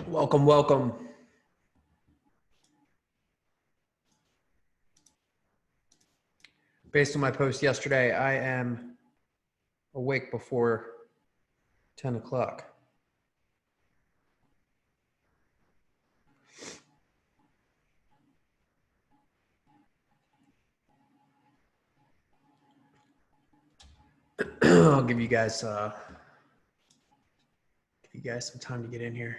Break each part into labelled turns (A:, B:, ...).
A: Welcome, welcome. Based on my post yesterday, I am awake before 10 o'clock. I'll give you guys some time to get in here.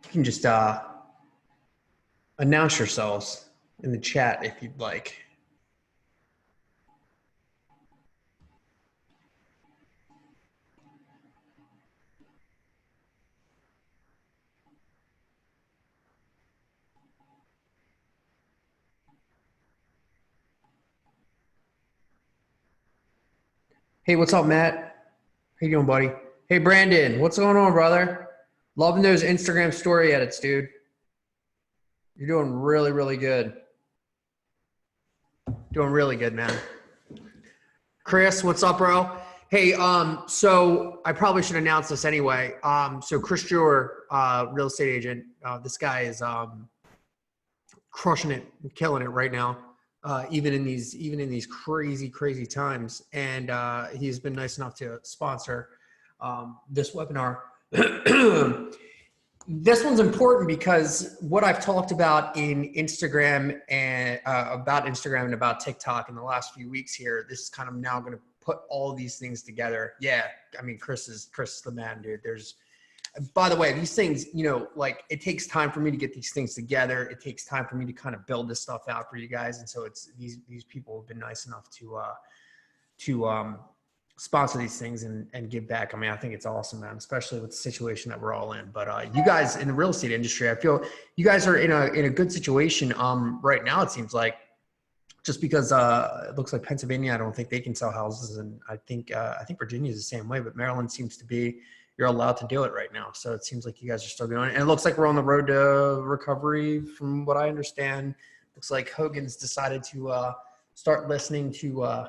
A: You can just announce yourselves in the chat if you'd like. Hey, what's up, Matt? How you doing, buddy? Hey, Brandon, what's going on, brother? Loving those Instagram story edits, dude. You're doing really, really good. Doing really good, man. Chris, what's up, bro? Hey, so I probably should announce this anyway. So Chris Drewer, real estate agent, this guy is crushing it, killing it right now, even in these crazy times. And he's been nice enough to sponsor this webinar. This one's important because what I've talked about in Instagram and about TikTok in the last few weeks here, this is kind of now going to put all these things together. Yeah, I mean, Chris is the man, dude. By the way, these things, like it takes time for me to get these things together. It takes time for me to kind of build this stuff out for you guys. And so it's these people have been nice enough to sponsor these things and give back. I mean, I think it's awesome, man, especially with the situation that we're all in. But you guys in the real estate industry, I feel you guys are in a good situation right now. It seems like, just because it looks like Pennsylvania, I don't think they can sell houses, and I think Virginia is the same way, but Maryland seems to be, you're allowed to do it right now. So it seems like you guys are still doing it, and it looks like we're on the road to recovery, from what I understand. Looks like Hogan's decided to start listening to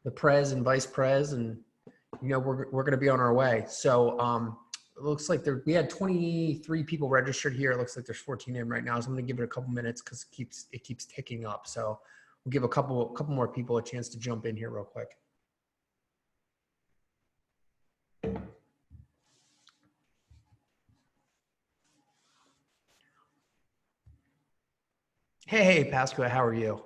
A: the Prez and Vice Prez, and we're going to be on our way. So it looks like we had 23 people registered here. It looks like there's 14 in right now. So I'm going to give it a couple minutes because it keeps ticking up. So we'll give a couple more people a chance to jump in here real quick. Hey, Pasco, how are you?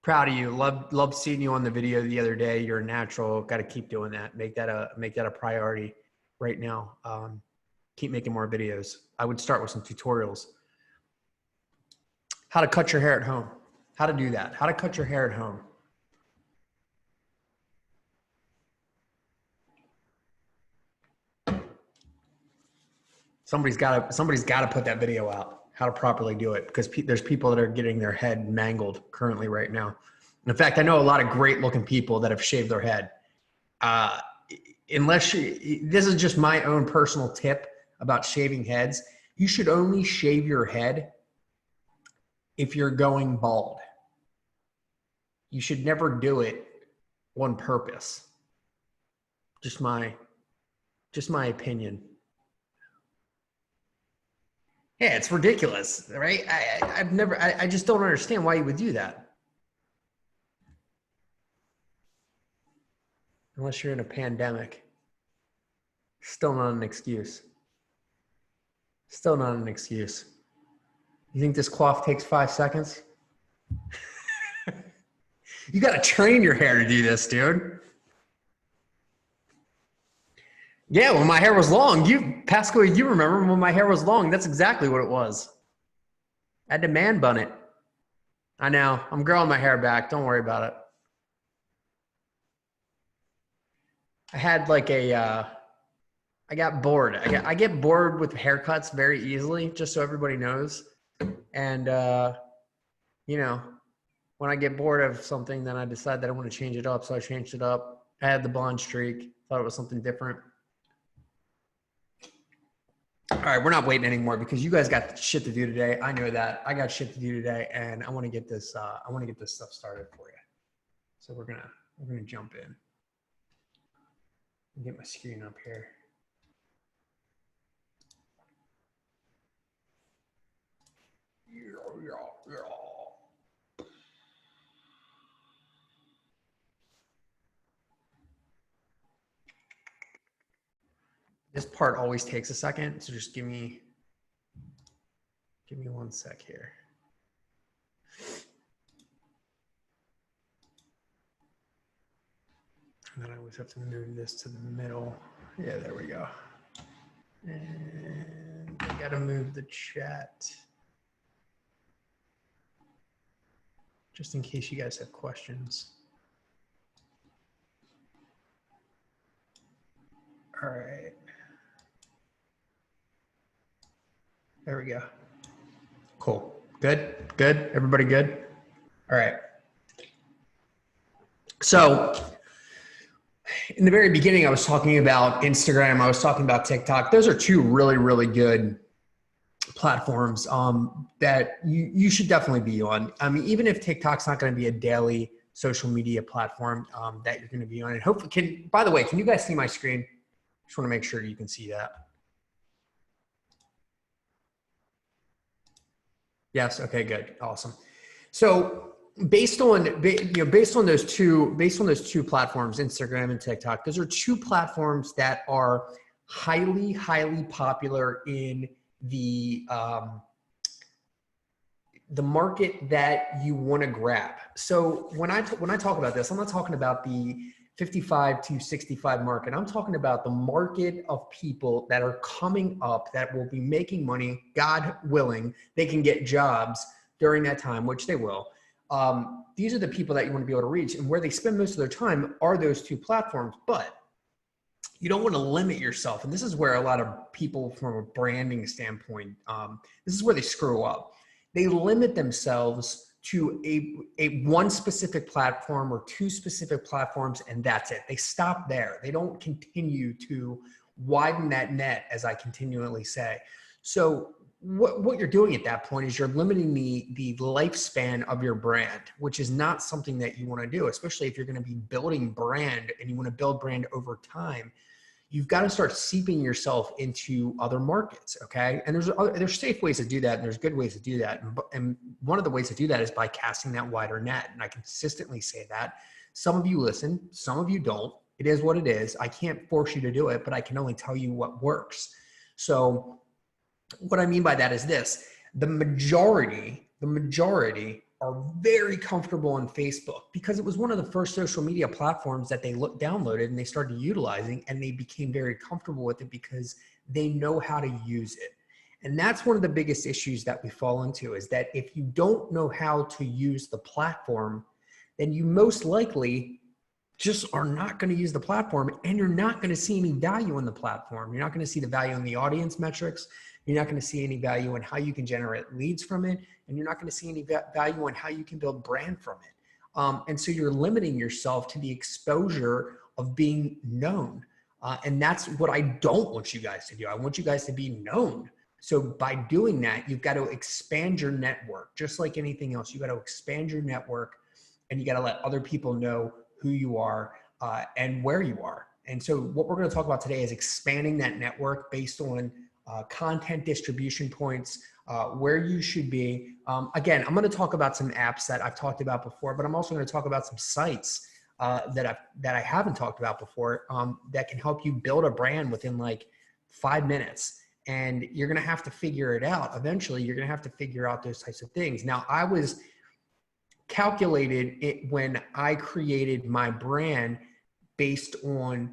A: Proud of you. Love seeing you on the video the other day. You're a natural. Got to keep doing that. Make that a priority right now. Keep making more videos. I would start with some tutorials. How to cut your hair at home. How to do that. How to cut your hair at home. Somebody's got to put that video out. How to properly do it, because there's people that are getting their head mangled currently right now. In fact, I know a lot of great looking people that have shaved their head. This is just my own personal tip about shaving heads. You should only shave your head if you're going bald. You should never do it on purpose. Just my opinion. Yeah, it's ridiculous, right? I just don't understand why you would do that. Unless you're in a pandemic. Still not an excuse. Still not an excuse. You think this coif takes 5 seconds? You got to train your hair to do this, dude. Yeah, when my hair was long, Pasco, you remember when my hair was long, that's exactly what it was. I had to man bun it. I know, I'm growing my hair back. Don't worry about it. I had like I got bored. I get bored with haircuts very easily, just so everybody knows. And, when I get bored of something, then I decide that I want to change it up. So I changed it up. I had the blonde streak, thought it was something different. All right, we're not waiting anymore because you guys got shit to do today. I know that. I got shit to do today, and I want to get this. I want to get this stuff started for you. So we're gonna jump in. Get my screen up here. This part always takes a second, so just give me 1 sec here. And then I always have to move this to the middle. Yeah, there we go. And I gotta move the chat. Just in case you guys have questions. All right. There we go. Cool. Good. Good. Everybody good? All right. So in the very beginning, I was talking about Instagram. I was talking about TikTok. Those are two really, really good platforms that you should definitely be on. I mean, even if TikTok's not going to be a daily social media platform that you're going to be on. And hopefully, by the way, can you guys see my screen? Just want to make sure you can see that. Yes. Okay, good. Awesome. So based on those two platforms, Instagram and TikTok, those are two platforms that are highly, highly popular in the market that you want to grab. So when I talk about this, I'm not talking about the 55 to 65 market. I'm talking about the market of people that are coming up that will be making money, God willing, they can get jobs during that time, which they will. These are the people that you want to be able to reach, and where they spend most of their time are those two platforms. But you don't want to limit yourself. And this is where a lot of people from a branding standpoint, this is where they screw up. They limit themselves to a one specific platform or two specific platforms, and that's it. They stop there. They don't continue to widen that net, as I continually say. So what you're doing at that point is you're limiting the lifespan of your brand, which is not something that you want to do, especially if you're going to be building brand and you want to build brand over time. You've got to start seeping yourself into other markets, okay? And there's safe ways to do that, and there's good ways to do that. And one of the ways to do that is by casting that wider net. And I consistently say that. Some of you listen, some of you don't. It is what it is. I can't force you to do it, but I can only tell you what works. So what I mean by that is this: the majority are very comfortable on Facebook because it was one of the first social media platforms that they downloaded and they started utilizing, and they became very comfortable with it because they know how to use it. And that's one of the biggest issues that we fall into, is that if you don't know how to use the platform, then you most likely just are not going to use the platform, and you're not going to see any value in the platform. You're not going to see the value in the audience metrics. You're not going to see any value in how you can generate leads from it. And you're not going to see any value in how you can build brand from it. And so you're limiting yourself to the exposure of being known. And that's what I don't want you guys to do. I want you guys to be known. So by doing that, you've got to expand your network. Just like anything else, you got to expand your network, and you got to let other people know who you are and where you are. And so what we're going to talk about today is expanding that network based on content distribution points, where you should be. Again, I'm going to talk about some apps that I've talked about before, but I'm also going to talk about some sites that I haven't talked about before that can help you build a brand within like 5 minutes. And you're going to have to figure it out. Eventually, you're going to have to figure out those types of things. Now, I was calculated it when I created my brand based on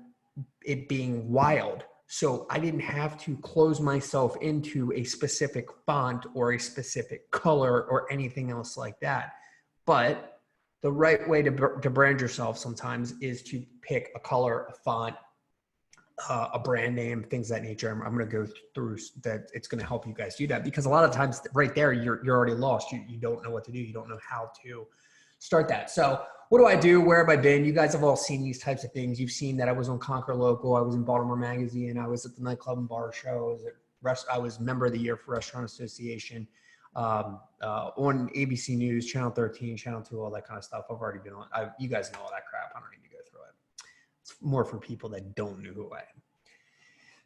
A: it being wild. So I didn't have to close myself into a specific font or a specific color or anything else like that. But the right way to brand yourself sometimes is to pick a color, a font, a brand name, things of that nature. I'm going to go through that. It's going to help you guys do that, because a lot of times right there, you're already lost. You don't know what to do. You don't know how to start that. So what do I do? Where have I been? You guys have all seen these types of things. You've seen that I was on Conquer Local. I was in Baltimore Magazine. I was at the Nightclub and Bar Show. I was Member of the Year for Restaurant Association, on ABC News, Channel 13, Channel 2, all that kind of stuff. I've already been on. You guys know all that crap. I don't need to go through it. It's more for people that don't know who I am.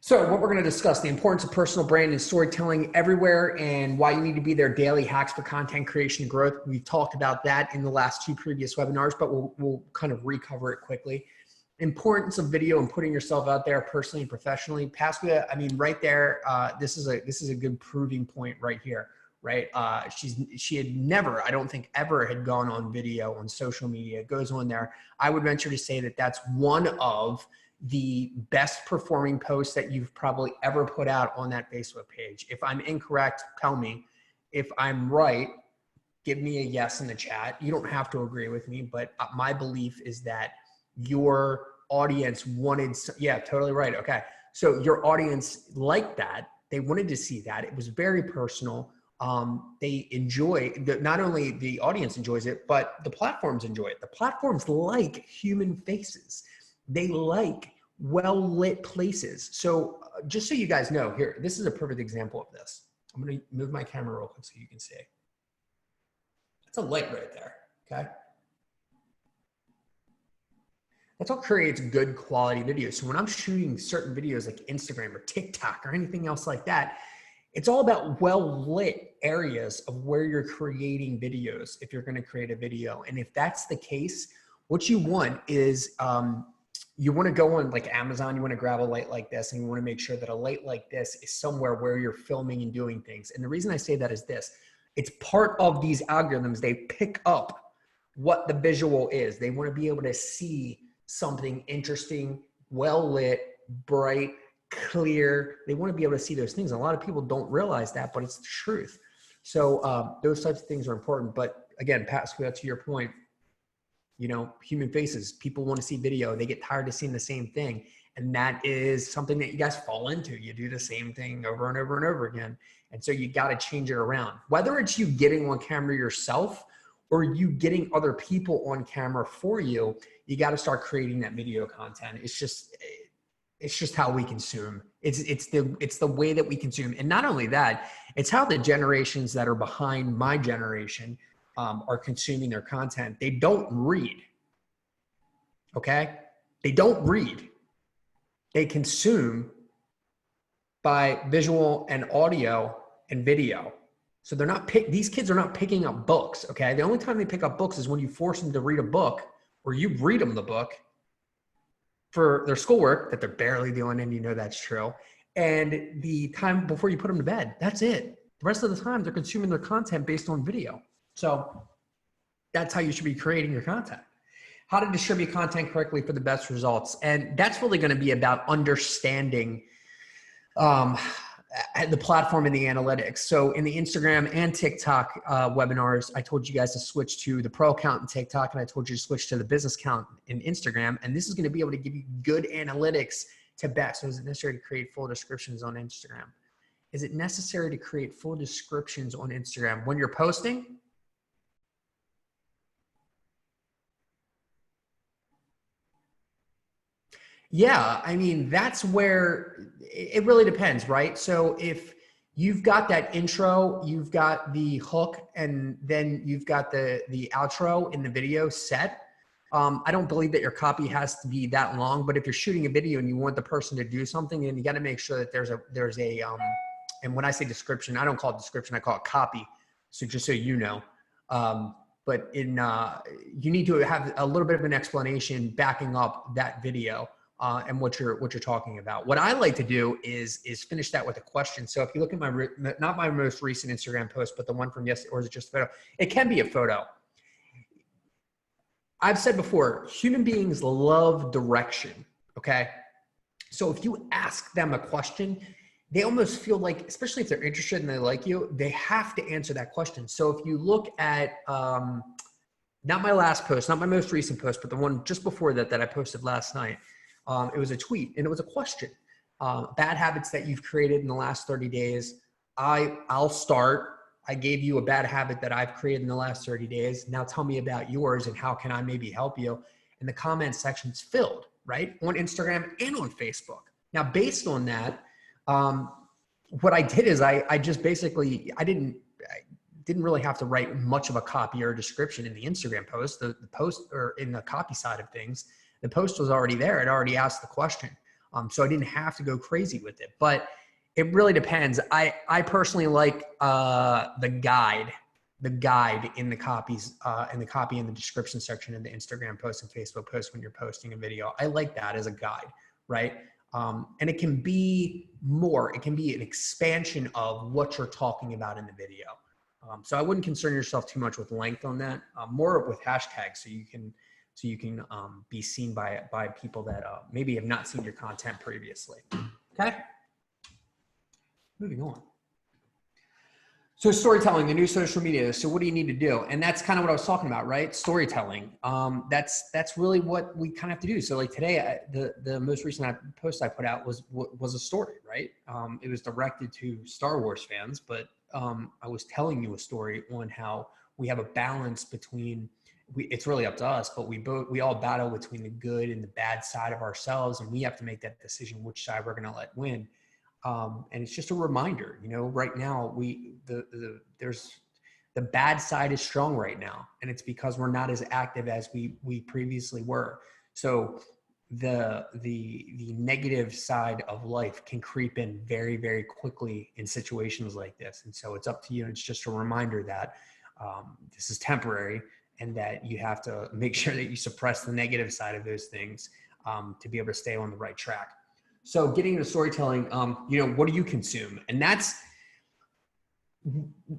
A: So what we're going to discuss, the importance of personal brand and storytelling everywhere and why you need to be there daily, hacks for content creation and growth. We've talked about that in the last 2 previous webinars, but we'll kind of recover it quickly. Importance of video and putting yourself out there personally and professionally. Pasquia, I mean, right there, this is a good proving point right here, right? She had never, I don't think ever had gone on video on social media. It goes on there. I would venture to say that that's one of the best performing posts that you've probably ever put out on that Facebook page. If I'm incorrect, tell me. If I'm right, give me a yes in the chat. You don't have to agree with me, but my belief is that your audience wanted, yeah, totally right. Okay. So your audience liked that. They wanted to see that. It was very personal. They enjoy, not only the audience enjoys it, but the platforms enjoy it. The platforms like human faces. They like well-lit places. So just so you guys know, here, this is a perfect example of this. I'm going to move my camera real quick so you can see. That's a light right there, okay? That's what creates good quality videos. So when I'm shooting certain videos like Instagram or TikTok or anything else like that, it's all about well-lit areas of where you're creating videos if you're going to create a video. And if that's the case, what you want is, you want to go on like Amazon, you want to grab a light like this, and you want to make sure that a light like this is somewhere where you're filming and doing things. And the reason I say that is this, it's part of these algorithms. They pick up what the visual is. They want to be able to see something interesting, well lit, bright, clear. They want to be able to see those things. And a lot of people don't realize that, but it's the truth. So those types of things are important. But again, Pasquia, to your point, you know, human faces, people want to see video. They get tired of seeing the same thing. And that is something that you guys fall into. You do the same thing over and over and over again. And so you got to change it around. Whether it's you getting on camera yourself or you getting other people on camera for you, you got to start creating that video content. It's just how we consume. It's the way that we consume. And not only that, it's how the generations that are behind my generation are consuming their content. They don't read, okay? They don't read. They consume by visual and audio and video. So they're not these kids are not picking up books, okay? The only time they pick up books is when you force them to read a book or you read them the book for their schoolwork that they're barely doing, and you know that's true. And the time before you put them to bed, that's it. The rest of the time they're consuming their content based on video. So that's how you should be creating your content. How to distribute content correctly for the best results. And that's really going to be about understanding the platform and the analytics. So in the Instagram and TikTok webinars, I told you guys to switch to the pro account in TikTok, and I told you to switch to the business account in Instagram. And this is going to be able to give you good analytics to best. So is it necessary to create full descriptions on Instagram? Is it necessary to create full descriptions on Instagram when you're posting? Yeah, I mean, that's where it really depends, right? So if you've got that intro, you've got the hook, and then you've got the outro in the video set, I don't believe that your copy has to be that long, but if you're shooting a video and you want the person to do something, then you got to make sure that there's a and when I say description, I don't call it description, I call it copy. So just so you know, but you need to have a little bit of an explanation backing up that video. And what you're talking about. What I like to do is finish that with a question. So if you look at not my most recent Instagram post, but the one from yesterday, or is it just a photo? It can be a photo. I've said before, human beings love direction, okay? So if you ask them a question, they almost feel like, especially if they're interested and they like you, they have to answer that question. So if you look at, not my last post, not my most recent post, but the one just before that I posted last night, it was a tweet and it was a question. Bad habits that you've created in the last 30 days. I'll start. I gave you a bad habit that I've created in the last 30 days. Now tell me about yours and how can I maybe help you? And the comment section's filled, right? On Instagram and on Facebook. Now, based on that, what I did is I just basically, I didn't really have to write much of a copy or a description in the Instagram post, the post or in the copy side of things. The post was already there. It already asked the question. So I didn't have to go crazy with it, but it really depends. I personally like the guide in the copies, in the copy in the description section in the Instagram post and Facebook post when you're posting a video. I like that as a guide, right? And it can be more. It can be an expansion of what you're talking about in the video. So I wouldn't concern yourself too much with length on that. More with hashtags, so you can be seen by people that maybe have not seen your content previously. Okay. Moving on. So storytelling, the new social media. So what do you need to do? And that's kind of what I was talking about, right? Storytelling. That's really what we kind of have to do. So like today, the most recent post I put out was a story, right? It was directed to Star Wars fans, but I was telling you a story on how we have a balance between, it's really up to us, but we all battle between the good and the bad side of ourselves, and we have to make that decision which side we're going to let win. And it's just a reminder, you know, right now there's the bad side is strong right now, and it's because we're not as active as we previously were. So the negative side of life can creep in very, very quickly in situations like this. And so it's up to you. And it's just a reminder that this is temporary, and that you have to make sure that you suppress the negative side of those things to be able to stay on the right track. So getting into storytelling, you know, what do you consume? And that's,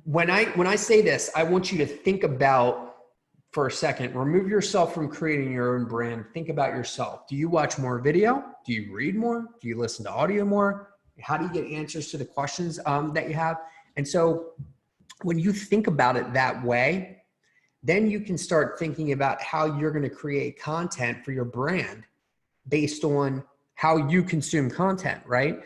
A: when I say this, I want you to think about, for a second, remove yourself from creating your own brand. Think about yourself. Do you watch more video? Do you read more? Do you listen to audio more? How do you get answers to the questions that you have? And so when you think about it that way, then you can start thinking about how you're going to create content for your brand based on how you consume content, right?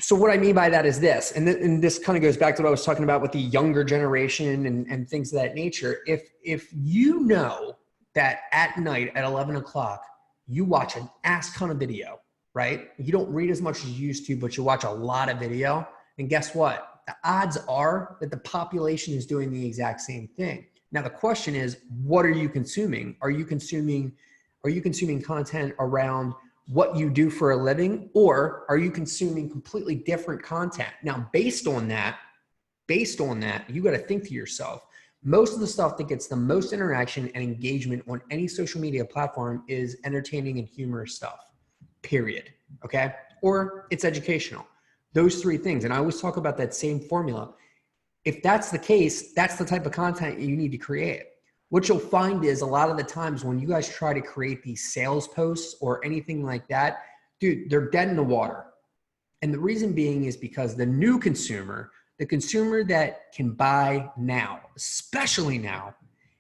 A: So what I mean by that is this, and this kind of goes back to what I was talking about with the younger generation and things of that nature. If you know that at night at 11 o'clock, you watch an ass ton of video, right? You don't read as much as you used to, but you watch a lot of video. And guess what? The odds are that the population is doing the exact same thing. Now, the question is, what are you consuming? Are you consuming content around what you do for a living, or are you consuming completely different content? Now, based on that, you got to think to yourself, most of the stuff that gets the most interaction and engagement on any social media platform is entertaining and humorous stuff, period. Okay. Or it's educational. Those three things. And I always talk about that same formula. If that's the case, that's the type of content you need to create. What you'll find is a lot of the times when you guys try to create these sales posts or anything like that, dude, they're dead in the water. And the reason being is because the new consumer, the consumer that can buy now, especially now,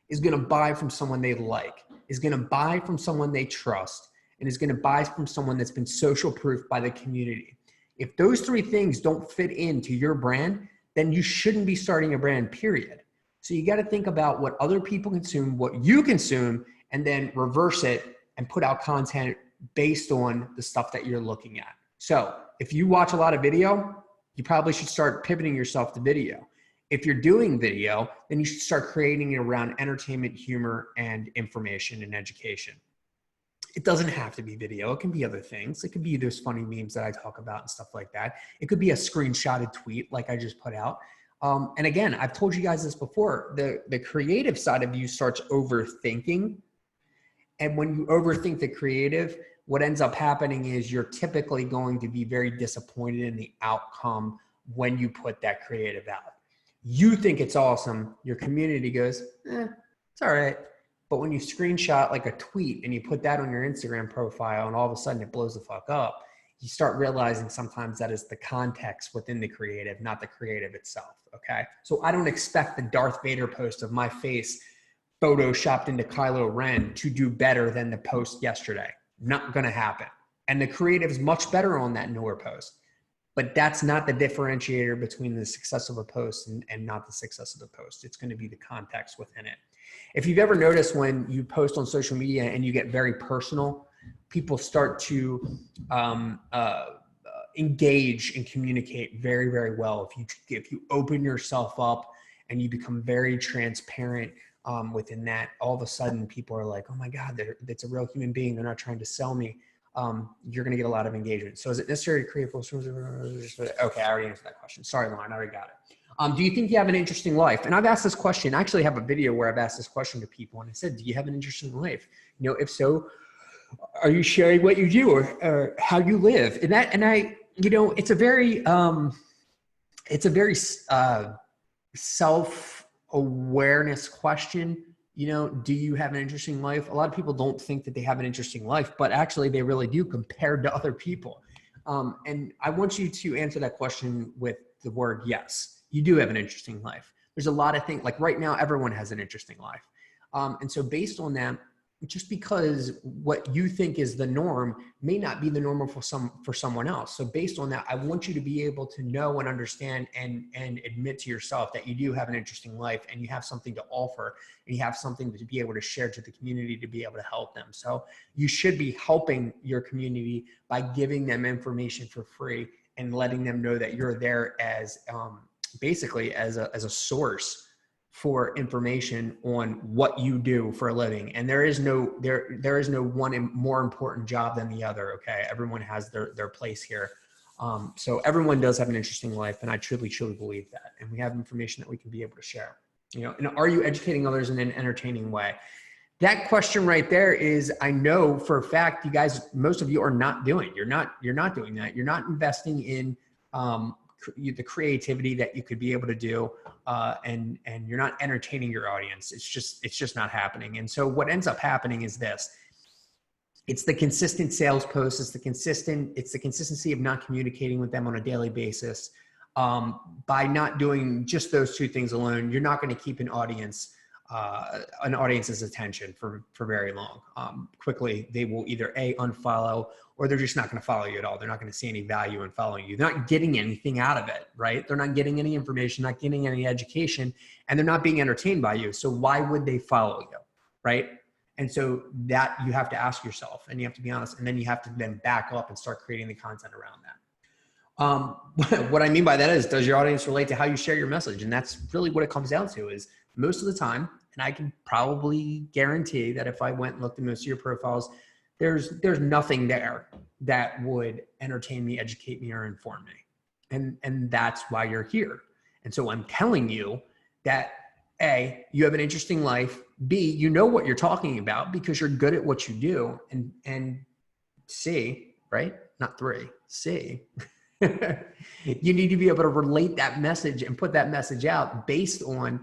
A: is going to buy from someone they like, is going to buy from someone they trust, and is going to buy from someone that's been social proof by the community. If those three things don't fit into your brand, then you shouldn't be starting a brand, period. So you got to think about what other people consume, what you consume, and then reverse it and put out content based on the stuff that you're looking at. So if you watch a lot of video, you probably should start pivoting yourself to video. If you're doing video, then you should start creating it around entertainment, humor, and information and education. It doesn't have to be video. It can be other things. It could be those funny memes that I talk about and stuff like that. It could be a screenshotted tweet like I just put out. And again, I've told you guys this before, the creative side of you starts overthinking. And when you overthink the creative, what ends up happening is you're typically going to be very disappointed in the outcome when you put that creative out. You think it's awesome. Your community goes, it's all right. But when you screenshot like a tweet and you put that on your Instagram profile and all of a sudden it blows the fuck up, you start realizing sometimes that is the context within the creative, not the creative itself, okay? So I don't expect the Darth Vader post of my face photoshopped into Kylo Ren to do better than the post yesterday. Not gonna happen. And the creative is much better on that newer post. But that's not the differentiator between the success of a post and not the success of the post. It's gonna be the context within it. If you've ever noticed when you post on social media and you get very personal, people start to engage and communicate very, very well. If you open yourself up and you become very transparent within that, all of a sudden people are like, oh my God, that's a real human being. They're not trying to sell me. You're going to get a lot of engagement. So is it necessary to create full streams? Okay, I already answered that question. Sorry, Lauren, I already got it. Do you think you have an interesting life? And I've asked this question. I actually have a video where I've asked this question to people, and I said, do you have an interesting life? You know, if so, are you sharing what you do or how you live? And I, you know, it's a very self-awareness question. You know, do you have an interesting life? A lot of people don't think that they have an interesting life, but actually they really do compared to other people. And I want you to answer that question with the word yes. You do have an interesting life. There's a lot of things, like right now, everyone has an interesting life. And so based on that, just because what you think is the norm may not be the normal for someone else. So based on that, I want you to be able to know and understand and admit to yourself that you do have an interesting life and you have something to offer and you have something to be able to share to the community to be able to help them. So you should be helping your community by giving them information for free and letting them know that you're there as basically as a source for information on what you do for a living. And there is no one more important job than the other. Okay. Everyone has their place here. So everyone does have an interesting life. And I truly believe that. And we have information that we can be able to share, you know, and are you educating others in an entertaining way? That question right there is, I know for a fact, you guys, most of you are not doing, you're not doing that. You're not investing in, the creativity that you could be able to do, and you're not entertaining your audience. It's just not happening. And so what ends up happening is this: it's the consistent sales posts. It's the consistency of not communicating with them on a daily basis. By not doing just those two things alone, you're not going to keep an audience's attention for very long. Quickly, they will either unfollow, or they're just not going to follow you at all. They're not going to see any value in following you. They're not getting anything out of it, right? They're not getting any information, not getting any education, and they're not being entertained by you. So why would they follow you, right? And so that you have to ask yourself, and you have to be honest, and then you have to then back up and start creating the content around that. What I mean by that is, does your audience relate to how you share your message? And that's really what it comes down to. Is most of the time, and I can probably guarantee that if I went and looked at most of your profiles, there's nothing there that would entertain me, educate me, or inform me. And that's why you're here. And so I'm telling you that A, you have an interesting life. B, you know what you're talking about because you're good at what you do. And C, right? Not 3, C, you need to be able to relate that message and put that message out based on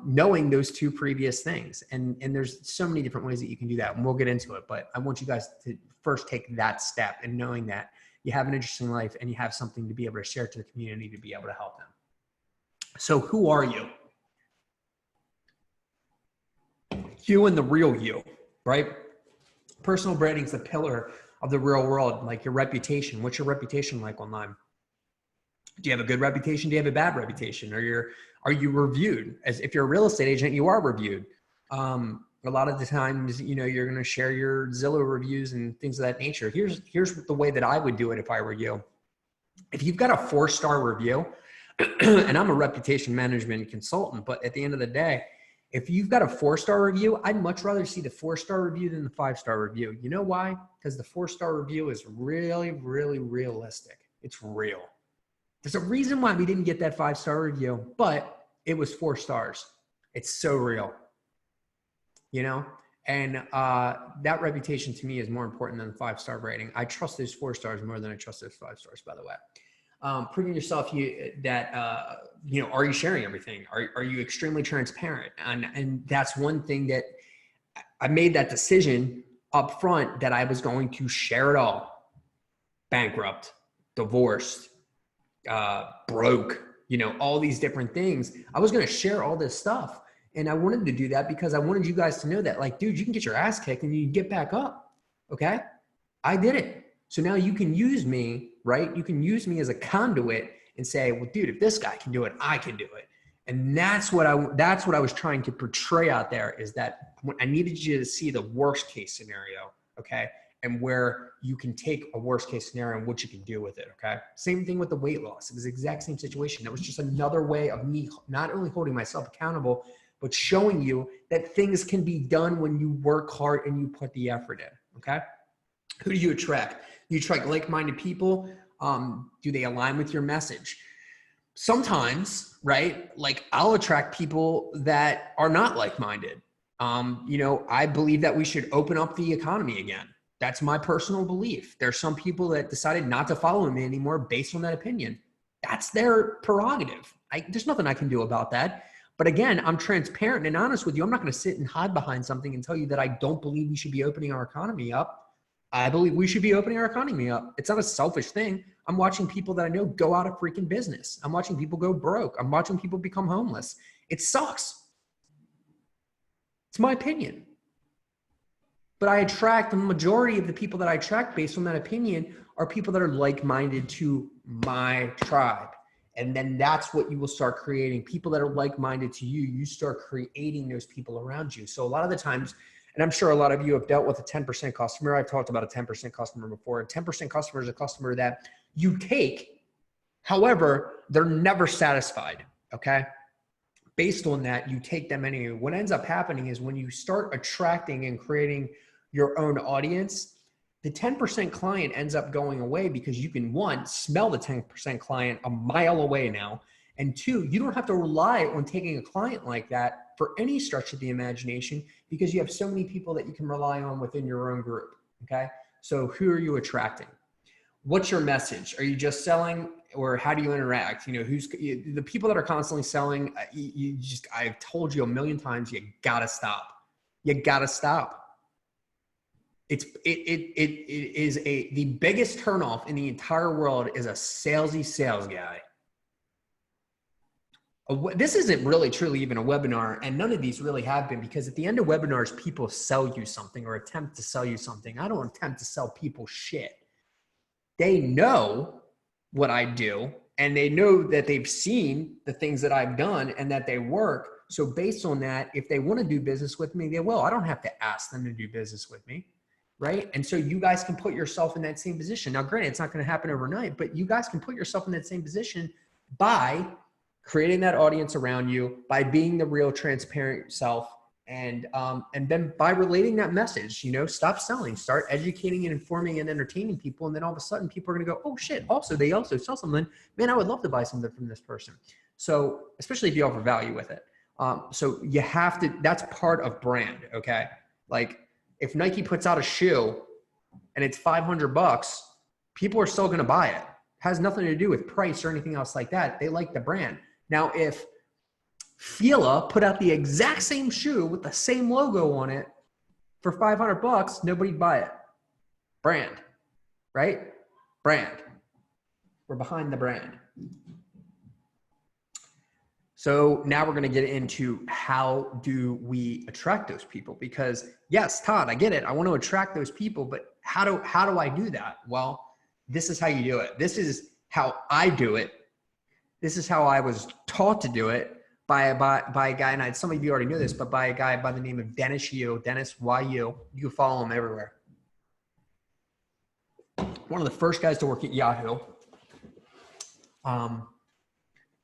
A: knowing those 2 previous things. And there's so many different ways that you can do that, and we'll get into it. But I want you guys to first take that step in knowing that you have an interesting life and you have something to be able to share to the community to be able to help them. So who are you? You and the real you, right? Personal branding is the pillar of the real world, like your reputation. What's your reputation like online? Do you have a good reputation? Do you have a bad reputation? Are you reviewed? As if you're a real estate agent, you are reviewed. A lot of the times, you know, you're going to share your Zillow reviews and things of that nature. Here's the way that I would do it if I were you. If you've got a 4-star review, and I'm a reputation management consultant, but at the end of the day, if you've got a 4-star review, I'd much rather see the 4-star review than the 5-star review. You know why? Because the 4-star review is really, really realistic. It's real. There's a reason why we didn't get that 5-star review, but it was 4 stars. It's so real, you know? And that reputation to me is more important than the 5-star rating. I trust those 4 stars more than I trust those 5 stars, by the way. Proving yourself that, you know, are you sharing everything? Are you extremely transparent? And that's one thing that I made that decision up front that I was going to share it all. Bankrupt, divorced, broke, you know, all these different things. I was going to share all this stuff. And I wanted to do that because I wanted you guys to know that, like, dude, you can get your ass kicked and you can get back up. Okay. I did it. So now you can use me, right? You can use me as a conduit and say, well, dude, if this guy can do it, I can do it. And that's what I was trying to portray out there, is that I needed you to see the worst case scenario. Okay. And where you can take a worst case scenario and what you can do with it. Okay. Same thing with the weight loss. It was the exact same situation. That was just another way of me not only holding myself accountable, but showing you that things can be done when you work hard and you put the effort in, okay? Who do you attract? You attract like-minded people. Do they align with your message? Sometimes, right? Like I'll attract people that are not like-minded. I believe that we should open up the economy again. That's my personal belief. There's some people that decided not to follow me anymore based on that opinion. That's their prerogative. There's nothing I can do about that. But again, I'm transparent and honest with you. I'm not going to sit and hide behind something and tell you that I don't believe we should be opening our economy up. I believe we should be opening our economy up. It's not a selfish thing. I'm watching people that I know go out of freaking business. I'm watching people go broke. I'm watching people become homeless. It sucks. It's my opinion. But I attract, the majority of the people that I attract based on that opinion are people that are like-minded to my tribe. And then that's what you will start creating. People that are like-minded to you, you start creating those people around you. So a lot of the times, and I'm sure a lot of you have dealt with a 10% customer. I've talked about a 10% customer before. A 10% customer is a customer that you take, however, they're never satisfied, okay? Based on that, you take them anyway. What ends up happening is when you start attracting and creating your own audience, the 10% client ends up going away because you can, one, smell the 10% client a mile away now. And two, you don't have to rely on taking a client like that for any stretch of the imagination because you have so many people that you can rely on within your own group, okay? So who are you attracting? What's your message? Are you just selling or how do you interact? Who's the people that are constantly selling? I've told you a million times, you gotta stop. You gotta stop. It is the biggest turnoff in the entire world is a salesy sales guy. This isn't really truly even a webinar, and none of these really have been, because at the end of webinars, people sell you something or attempt to sell you something. I don't attempt to sell people shit. They know what I do, and they know that they've seen the things that I've done and that they work. So based on that, if they want to do business with me, they will. I don't have to ask them to do business with me, right? And so you guys can put yourself in that same position. Now, granted, it's not going to happen overnight, but you guys can put yourself in that same position by creating that audience around you, by being the real transparent self, and then by relating that message. Stop selling, start educating and informing and entertaining people, and then all of a sudden people are going to go, oh shit, they also sell something, man, I would love to buy something from this person. So especially if you offer value with it. So you have to, that's part of brand. Okay. Like if Nike puts out a shoe and it's $500, people are still going to buy it. It has nothing to do with price or anything else like that. They like the brand. Now, if Fila put out the exact same shoe with the same logo on it for $500, nobody'd buy it. Brand, right? Brand. We're behind the brand. So now we're going to get into how do we attract those people? Because yes, Todd, I get it. I want to attract those people, but how do I do that? Well, this is how you do it. This is how I do it. This is how I was taught to do it by a guy, and some of you already knew this, but by a guy by the name of Dennis Yu, Dennis Y-U. You can follow him everywhere. One of the first guys to work at Yahoo.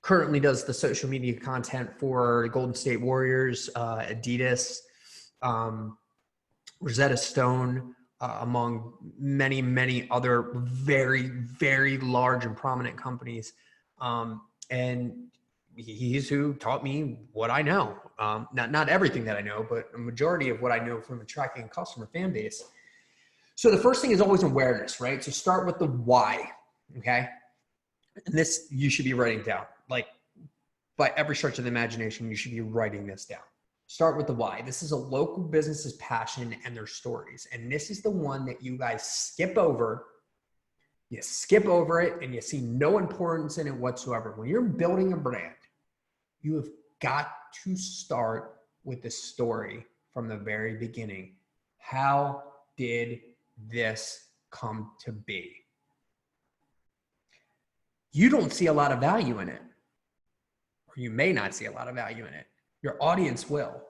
A: Currently does the social media content for Golden State Warriors, Adidas, Rosetta Stone, among many, many other very, very large and prominent companies. And he's who taught me what I know. Not everything that I know, but a majority of what I know from attracting a customer fan base. So the first thing is always awareness, right? So start with the why, okay? And this, you should be writing down. Like by every stretch of the imagination, you should be writing this down. Start with the why. This is a local business's passion and their stories. And this is the one that you guys skip over. You skip over it and you see no importance in it whatsoever. When you're building a brand, you have got to start with the story from the very beginning. How did this come to be? You don't see a lot of value in it, or you may not see a lot of value in it. Your audience will.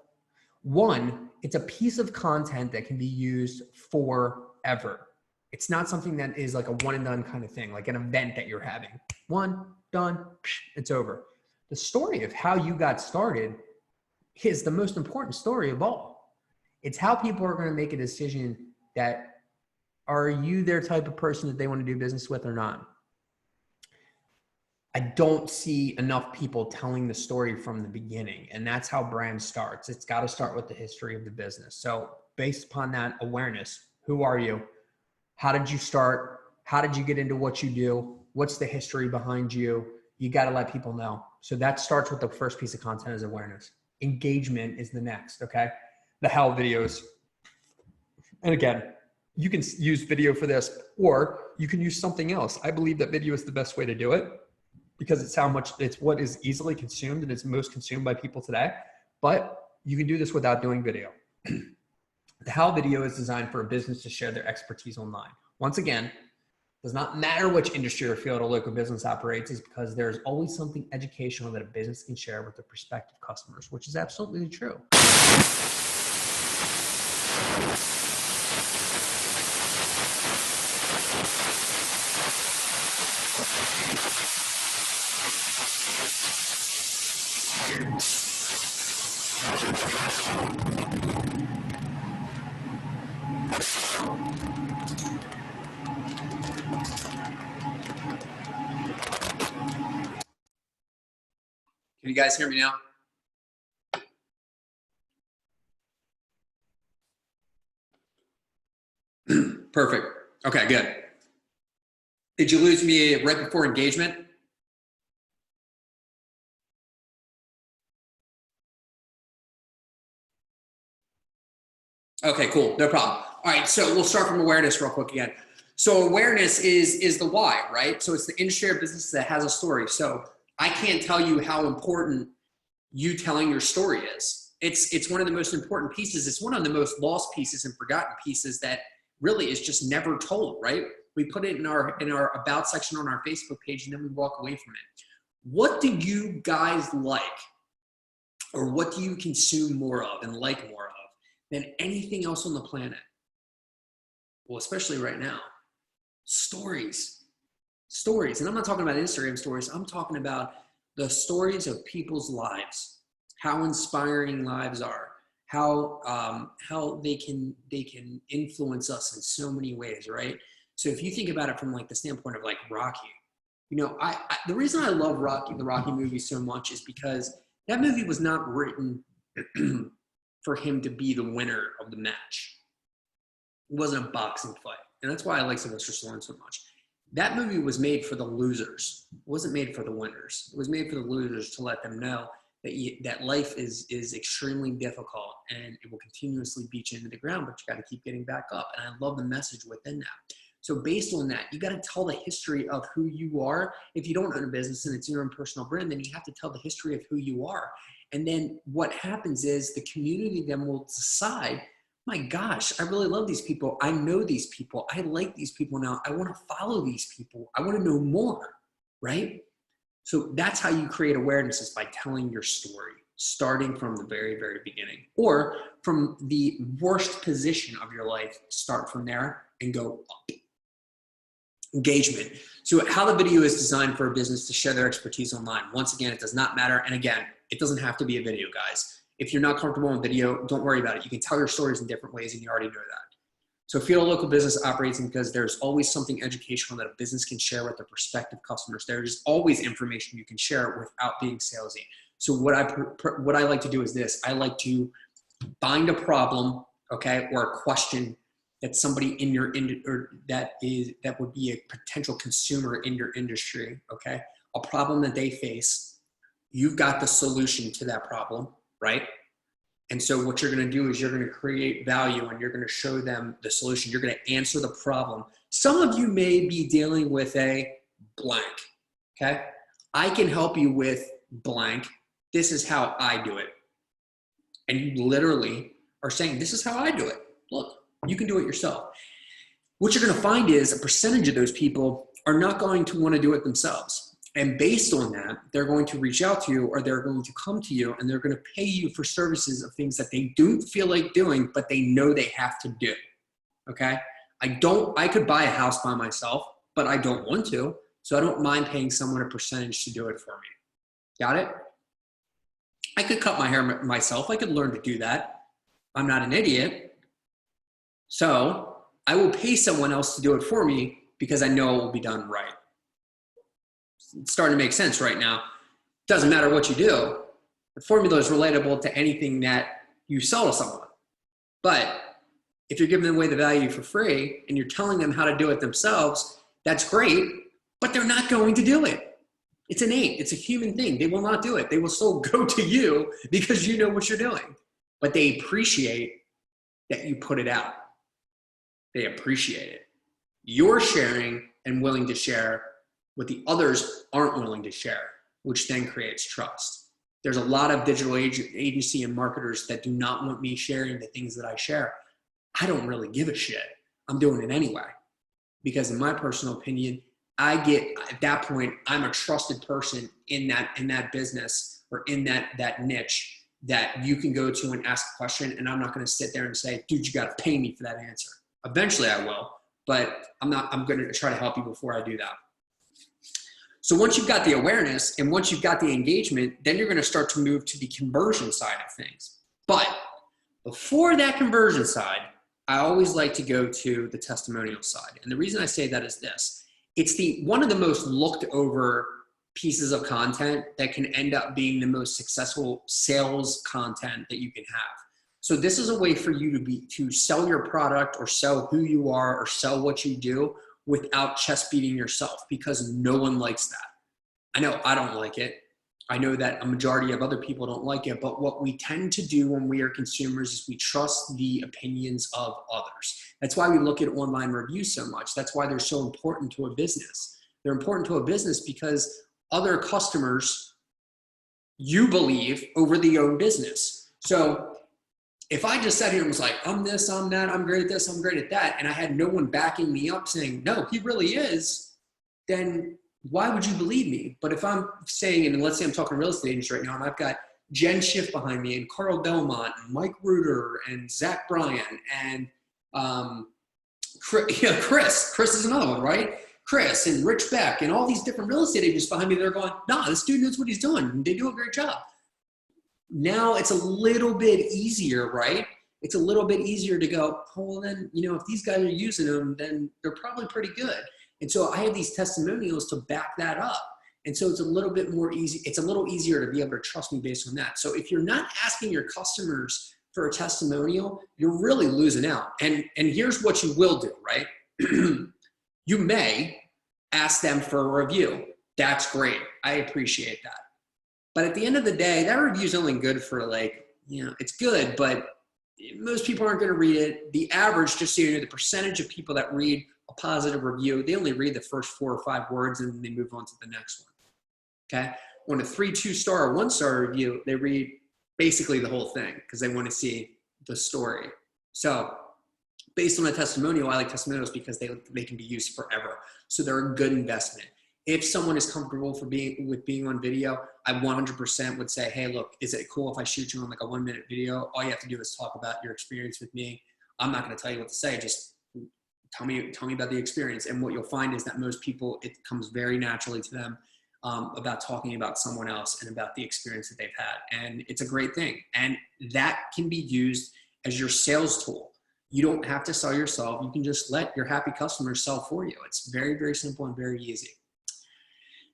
A: One, it's a piece of content that can be used forever. It's not something that is like a one and done kind of thing, like an event that you're having. One, done, it's over. The story of how you got started is the most important story of all. It's how people are going to make a decision that, are you their type of person that they want to do business with or not? I don't see enough people telling the story from the beginning. And that's how brand starts. It's got to start with the history of the business. So based upon that awareness, who are you? How did you start? How did you get into what you do? What's the history behind you? You got to let people know. So that starts with the first piece of content is awareness. Engagement is the next, okay? The how videos. And again, you can use video for this, or you can use something else. I believe that video is the best way to do it because it's what is easily consumed and it's most consumed by people today. But you can do this without doing video. The how video is designed for a business to share their expertise online. Once again, does not matter which industry or field a local business operates, is because there's always something educational that a business can share with their prospective customers, which is absolutely true. Can you guys hear me now? Perfect. Okay, good. Did you lose me right before engagement? Okay, cool. No problem. All right, so we'll start from awareness real quick again. So awareness is the why, right? So it's the industry or business that has a story. So I can't tell you how important you telling your story is. It's one of the most important pieces. It's one of the most lost pieces and forgotten pieces that really is just never told, right? We put it in our about section on our Facebook page and then we walk away from it. What do you guys like? Or what do you consume more of and like more of than anything else on the planet? Well, especially right now, stories. And I'm not talking about Instagram stories. I'm talking about the stories of people's lives, how inspiring lives are, how they can influence us in so many ways, right? So if you think about it from like the standpoint of like Rocky, you know, the reason I love Rocky, the Rocky movie so much is because that movie was not written for him to be the winner of the match. It wasn't a boxing fight. And that's why I like Sylvester Stallone so much. That movie was made for the losers. It wasn't made for the winners. It was made for the losers to let them know that life is extremely difficult and it will continuously beat you into the ground, but you got to keep getting back up. And I love the message within that. So based on that, you got to tell the history of who you are. If you don't own a business and it's your own personal brand, then you have to tell the history of who you are. And then what happens is the community then will decide, my gosh, I really love these people. I know these people. I like these people now. I want to follow these people. I want to know more, right? So that's how you create awareness, is by telling your story, starting from the very, very beginning, or from the worst position of your life, start from there and go up. Engagement. So how the video is designed for a business to share their expertise online. Once again, it does not matter. And again, it doesn't have to be a video, guys. If you're not comfortable in video, don't worry about it. You can tell your stories in different ways and you already know that. So field a local business operates because there's always something educational that a business can share with their prospective customers. There's always information you can share without being salesy. So what I like to do is this. I like to find a problem, okay, or a question that somebody in your that would be a potential consumer in your industry, okay? A problem that they face. You've got the solution to that problem, right? And so what you're going to do is you're going to create value and you're going to show them the solution. You're going to answer the problem. Some of you may be dealing with a blank, okay? I can help you with blank. This is how I do it. And you literally are saying, this is how I do it. Look, you can do it yourself. What you're going to find is a percentage of those people are not going to want to do it themselves. And based on that, they're going to reach out to you, or they're going to come to you and they're going to pay you for services of things that they don't feel like doing, but they know they have to do. Okay. I could buy a house by myself, but I don't want to. So I don't mind paying someone a percentage to do it for me. Got it?
B: I could cut my hair myself. I could learn to do that. I'm not an idiot. So I will pay someone else to do it for me because I know it will be done right. It's starting to make sense right now. Doesn't matter what you do. The formula is relatable to anything that you sell to someone. But if you're giving away the value for free and you're telling them how to do it themselves, that's great, but they're not going to do it. It's innate. It's a human thing. They will not do it. They will still go to you because you know what you're doing. But they appreciate that you put it out. They appreciate it. You're sharing and willing to share what the others aren't willing to share, which then creates trust. There's a lot of digital agency and marketers that do not want me sharing the things that I share. I don't really give a shit. I'm doing it anyway. Because in my personal opinion, I get, at that point, I'm a trusted person in that business or in that niche that you can go to and ask a question, and I'm not going to sit there and say, dude, you got to pay me for that answer. Eventually I will, but I'm going to try to help you before I do that. So once you've got the awareness and once you've got the engagement, then you're going to start to move to the conversion side of things. But before that conversion side, I always like to go to the testimonial side. And the reason I say that is this. It's one of the most looked over pieces of content that can end up being the most successful sales content that you can have. So this is a way for you to sell your product or sell who you are or sell what you do without chest beating yourself, because no one likes that. I know I don't like it. I know that a majority of other people don't like it, but what we tend to do when we are consumers is we trust the opinions of others. That's why we look at online reviews so much. That's why they're so important to a business. They're important to a business because other customers, you believe, over the own business. So if I just sat here and was like, I'm this, I'm that, I'm great at this, I'm great at that, and I had no one backing me up saying, no, he really is, then why would you believe me? But if I'm saying, and let's say I'm talking real estate agents right now, and I've got Jen Schiff behind me, and Carl Belmont, and Mike Reuter, and Zach Bryan, and Chris is another one, right? Chris and Rich Beck, and all these different real estate agents behind me, they're going, nah, this dude knows what he's doing, and they do a great job. Now it's a little bit easier, right? It's a little bit easier to go, oh, well then, if these guys are using them, then they're probably pretty good. And so I have these testimonials to back that up. And so it's a little bit more easy. It's a little easier to be able to trust me based on that. So if you're not asking your customers for a testimonial, you're really losing out. And here's what you will do, right? You may ask them for a review. That's great. I appreciate that. But at the end of the day, that review is only good for it's good, but most people aren't going to read it. The average, just so you know, the percentage of people that read a positive review, they only read the first 4 or 5 words and then they move on to the next one. Okay. On a 3, 2-star or 1-star review, they read basically the whole thing because they want to see the story. So based on a testimonial, I like testimonials because they can be used forever. So they're a good investment. If someone is comfortable with being on video, I 100% would say, hey, look, is it cool if I shoot you on like a 1-minute video? All you have to do is talk about your experience with me. I'm not going to tell you what to say. Just tell me about the experience. And what you'll find is that most people, it comes very naturally to them about talking about someone else and about the experience that they've had. And it's a great thing. And that can be used as your sales tool. You don't have to sell yourself. You can just let your happy customers sell for you. It's very, very simple and very easy.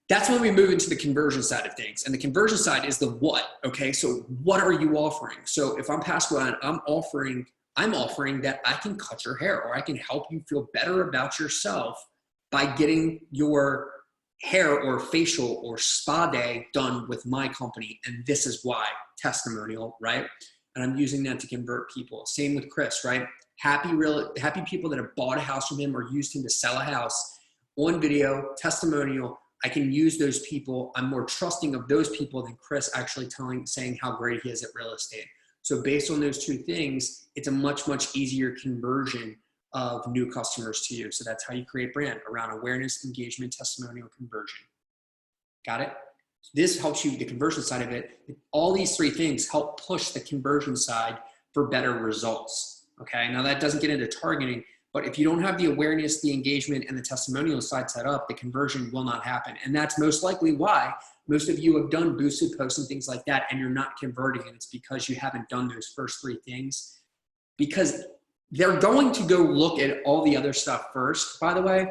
B: That's when we move into the conversion side of things. And the conversion side is the what, okay? So what are you offering? So if I'm Pasquale, I'm offering that I can cut your hair, or I can help you feel better about yourself by getting your hair or facial or spa day done with my company. And this is why, testimonial, right? And I'm using that to convert people. Same with Chris, right? Happy people that have bought a house from him or used him to sell a house on video, testimonial. I can use those people. I'm more trusting of those people than Chris actually saying how great he is at real estate. So based on those 2 things, it's a much, much easier conversion of new customers to you. So that's how you create brand, around awareness, engagement, testimonial, conversion. Got it? This helps you, the conversion side of it. All these 3 things help push the conversion side for better results. Okay. Now that doesn't get into targeting, but if you don't have the awareness, the engagement, and the testimonial side set up, the conversion will not happen. And that's most likely why Most of you have done boosted posts and things like that, and you're not converting, and it's because you haven't done those first 3 things. Because they're going to go look at all the other stuff first, by the way,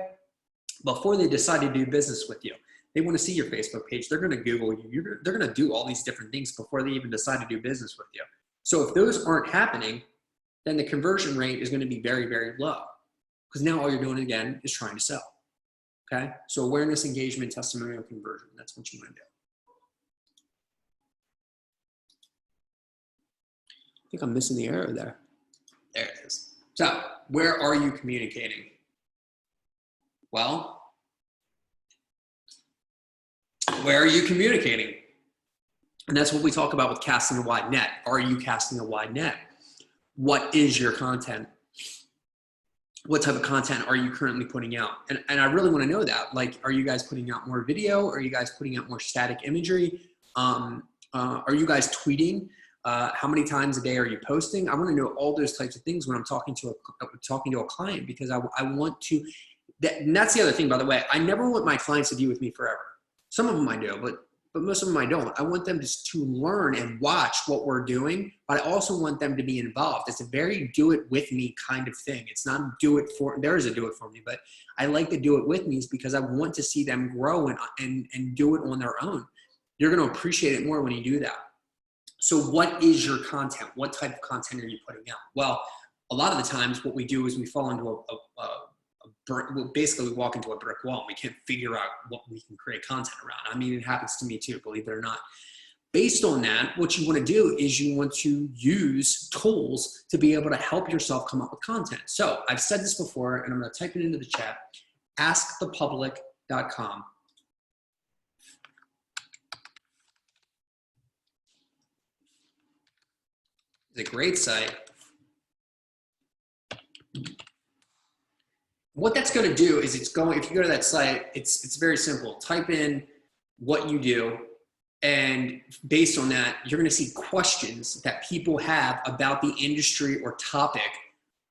B: before they decide to do business with you. They want to see your Facebook page. They're going to Google you. They're going to do all these different things before they even decide to do business with you. So if those aren't happening, then the conversion rate is going to be very, very low. Because now all you're doing, again, is trying to sell. Okay? So awareness, engagement, testimonial, conversion. That's what you want to do. I think I'm missing the arrow there. There it is. So where are you communicating? Well, where are you communicating? And that's what we talk about with casting a wide net. Are you casting a wide net? What is your content? What type of content are you currently putting out? And I really want to know that. Like, are you guys putting out more video? Are you guys putting out more static imagery? Are you guys tweeting? How many times a day are you posting? I want to know all those types of things when I'm talking to a client, because I want to, and that's the other thing, by the way. I never want my clients to be with me forever. Some of them I do, but most of them I don't. I want them just to learn and watch what we're doing, but I also want them to be involved. It's a very do it with me kind of thing. It's not do it for, there is a do it for me, but I like to do it with me because I want to see them grow and do it on their own. You're going to appreciate it more when you do that. So what is your content? What type of content are you putting out? Well, a lot of the times what we do is we fall into basically we walk into a brick wall and we can't figure out what we can create content around. I mean, it happens to me too, believe it or not. Based on that, what you want to do is you want to use tools to be able to help yourself come up with content. So I've said this before, and I'm going to type it into the chat, askthepublic.com. It's a great site. What that's going to do is if you go to that site, it's very simple. Type in what you do, and based on that, you're going to see questions that people have about the industry or topic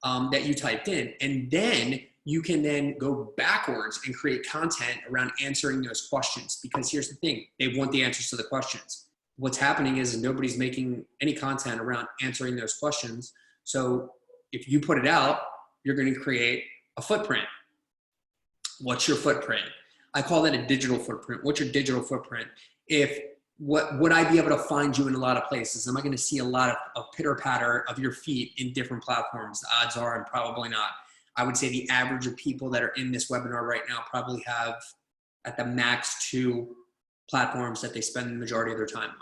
B: that you typed in. And then you can then go backwards and create content around answering those questions. Because here's the thing, they want the answers to the questions. What's happening is nobody's making any content around answering those questions. So if you put it out, you're going to create a footprint. What's your footprint? I call that a digital footprint. What's your digital footprint? Would I be able to find you in a lot of places? Am I going to see a lot of pitter patter of your feet in different platforms? The odds are, and probably not. I would say the average of people that are in this webinar right now probably have at the max 2 platforms that they spend the majority of their time on.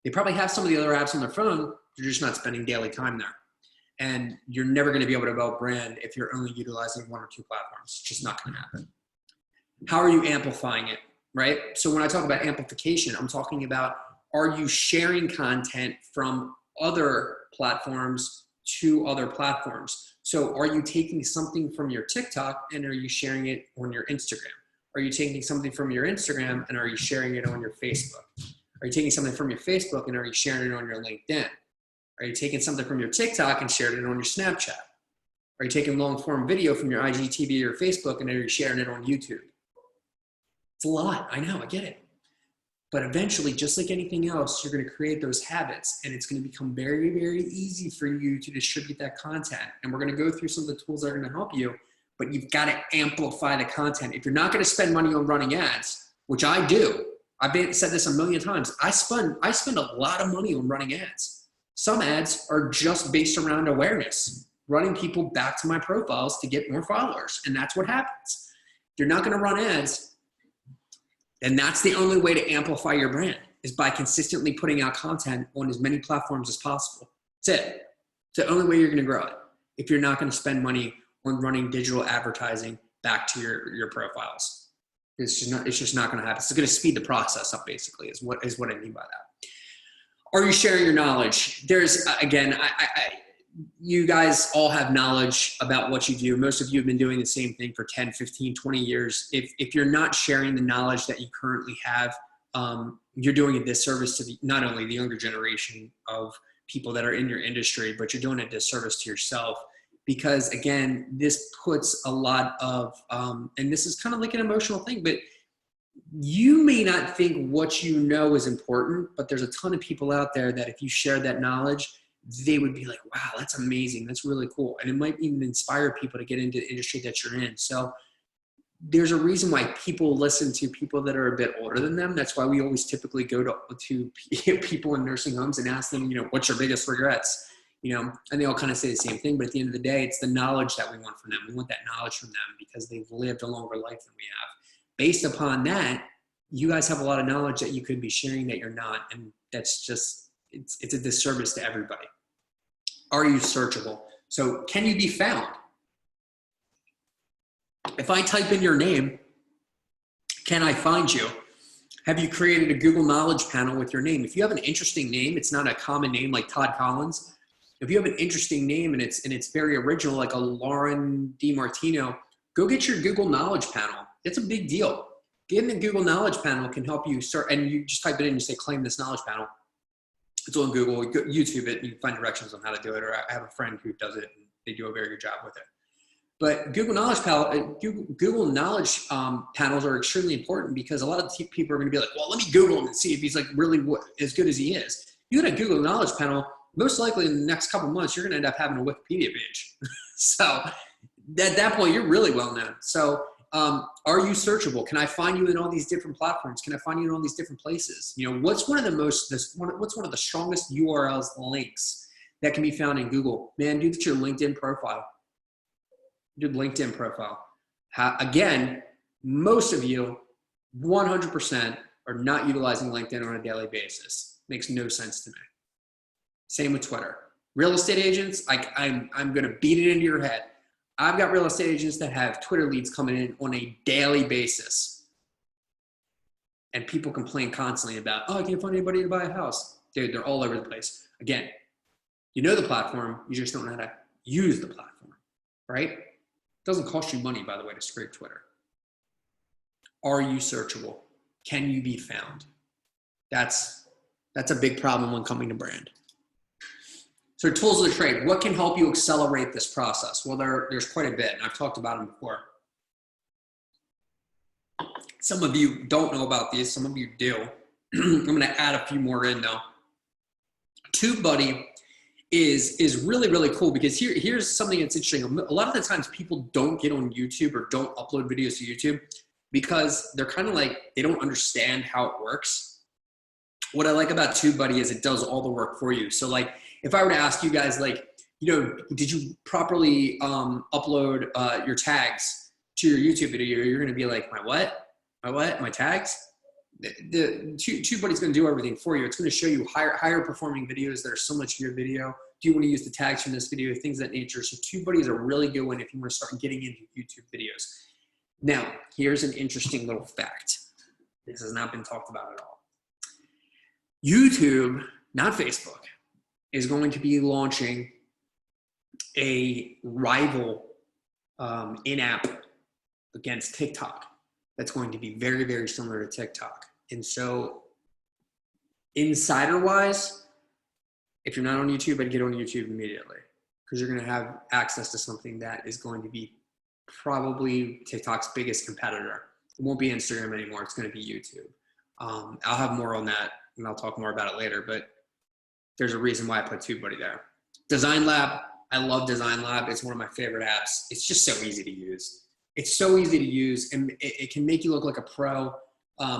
B: They probably have some of the other apps on their phone. They're just not spending daily time there. And you're never going to be able to build brand if you're only utilizing 1 or 2 platforms. It's just not going to happen. How are you amplifying it, right? So when I talk about amplification, I'm talking about, are you sharing content from other platforms to other platforms? So are you taking something from your TikTok and are you sharing it on your Instagram? Are you taking something from your Instagram and are you sharing it on your Facebook? Are you taking something from your Facebook and are you sharing it on your LinkedIn? Are you taking something from your TikTok and sharing it on your Snapchat? Are you taking long form video from your IGTV or Facebook and are you sharing it on YouTube? It's a lot. I know, I get it. But eventually, just like anything else, you're going to create those habits and it's going to become very, very easy for you to distribute that content. And we're going to go through some of the tools that are going to help you, but you've got to amplify the content. If you're not going to spend money on running ads, which I do, I've said this a million times, I spend a lot of money on running ads. Some ads are just based around awareness, running people back to my profiles to get more followers. And that's what happens. If you're not going to run ads, then that's the only way to amplify your brand, is by consistently putting out content on as many platforms as possible. That's it. It's the only way you're going to grow it. If you're not going to spend money on running digital advertising back to your profiles, it's just not going to happen. It's going to speed the process up, basically, is what I mean by that. Are you sharing your knowledge? There's, again, you guys all have knowledge about what you do. Most of you have been doing the same thing for 10, 15, 20 years. If you're not sharing the knowledge that you currently have, you're doing a disservice to not only the younger generation of people that are in your industry, but you're doing a disservice to yourself. Because again, this puts a lot of, and this is kind of like an emotional thing, but you may not think what you know is important, but there's a ton of people out there that if you share that knowledge, they would be like, wow, that's amazing. That's really cool. And it might even inspire people to get into the industry that you're in. So there's a reason why people listen to people that are a bit older than them. That's why we always typically go to people in nursing homes and ask them, what's your biggest regrets? And they all kind of say the same thing, but at the end of the day, it's the knowledge that we want from them. We want that knowledge from them because they've lived a longer life than we have. Based upon that, you guys have a lot of knowledge that you could be sharing that you're not. And that's just, it's a disservice to everybody. Are you searchable? So can you be found? If I type in your name, can I find you? Have you created a Google Knowledge panel with your name? If you have an interesting name, it's not a common name like Todd Collins. If you have an interesting name and it's very original, like a Lauren DiMartino, go get your Google Knowledge panel. It's a big deal. Getting the Google Knowledge panel can help you start, and you just type it in, you say, claim this knowledge panel. It's on Google, YouTube it, and you can find directions on how to do it, or I have a friend who does it, and they do a very good job with it. But Google Knowledge panel, Google Knowledge panels are extremely important because a lot of people are going to be like, well, let me Google him and see if he's like really as good as he is. You got a Google Knowledge panel, most likely in the next couple of months, you're going to end up having a Wikipedia page. So at that point, you're really well known. So are you searchable? Can I find you in all these different platforms? Can I find you in all these different places? What's one of the strongest URLs links that can be found in Google? Man, do your LinkedIn profile. Your LinkedIn profile. Again, most of you, 100% are not utilizing LinkedIn on a daily basis. Makes no sense to me. Same with Twitter. Real estate agents, I'm going to beat it into your head. I've got real estate agents that have Twitter leads coming in on a daily basis. And people complain constantly about, oh, I can't find anybody to buy a house. Dude, they're all over the place. Again, you know the platform, you just don't know how to use the platform, right? It doesn't cost you money, by the way, to scrape Twitter. Are you searchable? Can you be found? That's a big problem when coming to brand. So tools of the trade, what can help you accelerate this process? Well, there's quite a bit, and I've talked about them before. Some of you don't know about these, some of you do. I'm gonna add a few more in though. TubeBuddy is really, really cool because here's something that's interesting. A lot of the times people don't get on YouTube or don't upload videos to YouTube because they're kind of like, they don't understand how it works. What I like about TubeBuddy is it does all the work for you. So like, if I were to ask you guys, like, did you properly upload your tags to your YouTube video? You're going to be like, my what? My what? My tags? The TubeBuddy's going to do everything for you. It's going to show you higher performing videos that are similar to your video. Do you want to use the tags from this video? Things of that nature. So TubeBuddy is a really good one if you want to start getting into YouTube videos. Now, here's an interesting little fact. This has not been talked about at all. YouTube, not Facebook, is going to be launching a rival in-app against TikTok that's going to be very, very similar to TikTok. And so insider-wise, if you're not on YouTube, I'd get on YouTube immediately because you're going to have access to something that is going to be probably TikTok's biggest competitor. It won't be Instagram anymore. It's going to be YouTube. I'll have more on that, and I'll talk more about it later, but there's a reason why I put TubeBuddy there. Design Lab, I love Design Lab. It's one of my favorite apps. It's just so easy to use. It's so easy to use, and it can make you look like a pro.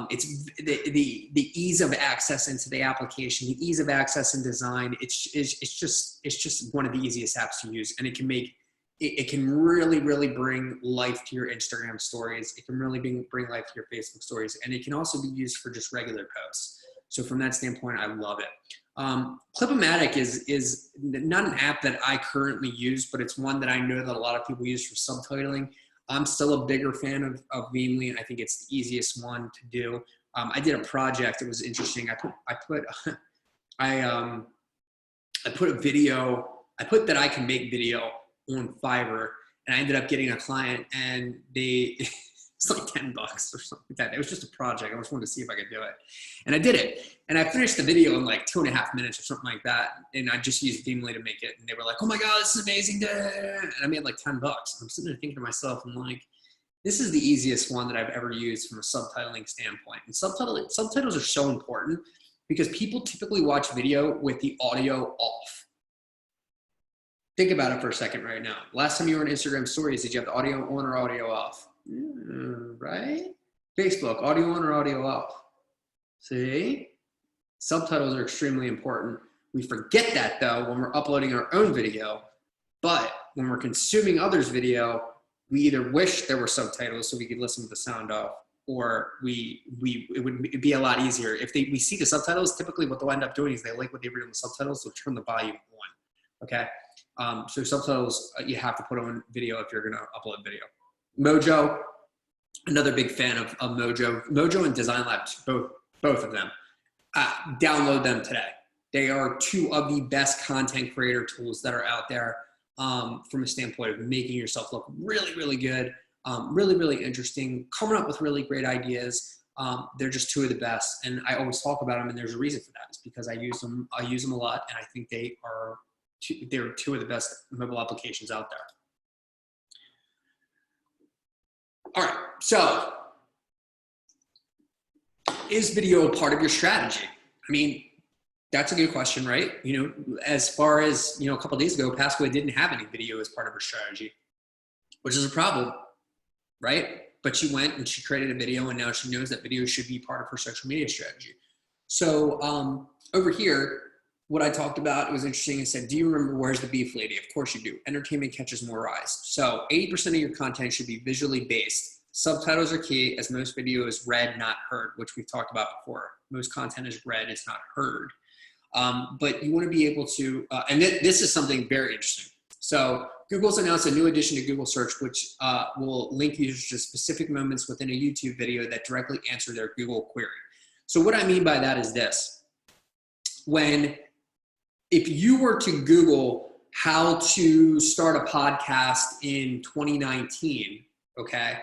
B: It's the ease of access into the application, the ease of access and design. It's just one of the easiest apps to use, and it can really, really bring life to your Instagram stories. It can really bring life to your Facebook stories, and it can also be used for just regular posts. So from that standpoint, I love it. Clip-O-Matic is not an app that I currently use, but it's one that I know that a lot of people use for subtitling. I'm still a bigger fan of Veemly. I think it's the easiest one to do. I did a project. It was interesting. I put a video. I put that I can make video on Fiverr, and I ended up getting a client, and it's like $10 or something like that. It was just a project. I just wanted to see if I could do it. And I did it. And I finished the video in like 2.5 minutes or something like that. And I just used Veemly to make it. And they were like, oh my God, this is amazing. And I made like $10. I'm sitting there thinking to myself, I'm like, This is the easiest one that I've ever used from a subtitling standpoint. And subtitles are so important because people typically watch video with the audio off. Think about it for a second right now. Last time you were on Instagram stories, did you have the audio on or audio off? Right? Facebook, audio on or audio off? See? Subtitles are extremely important. We forget that though when we're uploading our own video, but when we're consuming others' video, we either wish there were subtitles so we could listen with the sound off, or it would be a lot easier. If we see the subtitles, typically what they'll end up doing is they like what they read on the subtitles, so turn the volume on, okay? So subtitles, you have to put on video if you're gonna upload video. Mojo, another big fan of Mojo. Mojo and Design Lab, both of them. Download them today. They are two of the best content creator tools that are out there from a standpoint of making yourself look really, really good, really, really interesting, coming up with really great ideas. They're just two of the best, and I always talk about them, and there's a reason for that. It's because I use them a lot, and I think they're two of the best mobile applications out there. All right, so is video a part of your strategy? I mean, that's a good question, right? You know, as far as, you know, a couple of days ago, Pasqua didn't have any video as part of her strategy, which is a problem, right? But she went and she created a video, and now she knows that video should be part of her social media strategy. So over here, what I talked about, it was interesting. It said, do you remember Where's the Beef Lady? Of course you do. Entertainment catches more eyes. So 80% of your content should be visually based. Subtitles are key, as most video is read, not heard, which we've talked about before. Most content is read, it's not heard. But you want to be able to, and this is something very interesting. So Google's announced a new addition to Google Search, which will link users to specific moments within a YouTube video that directly answer their Google query. So what I mean by that is this. If you were to Google how to start a podcast in 2019, okay,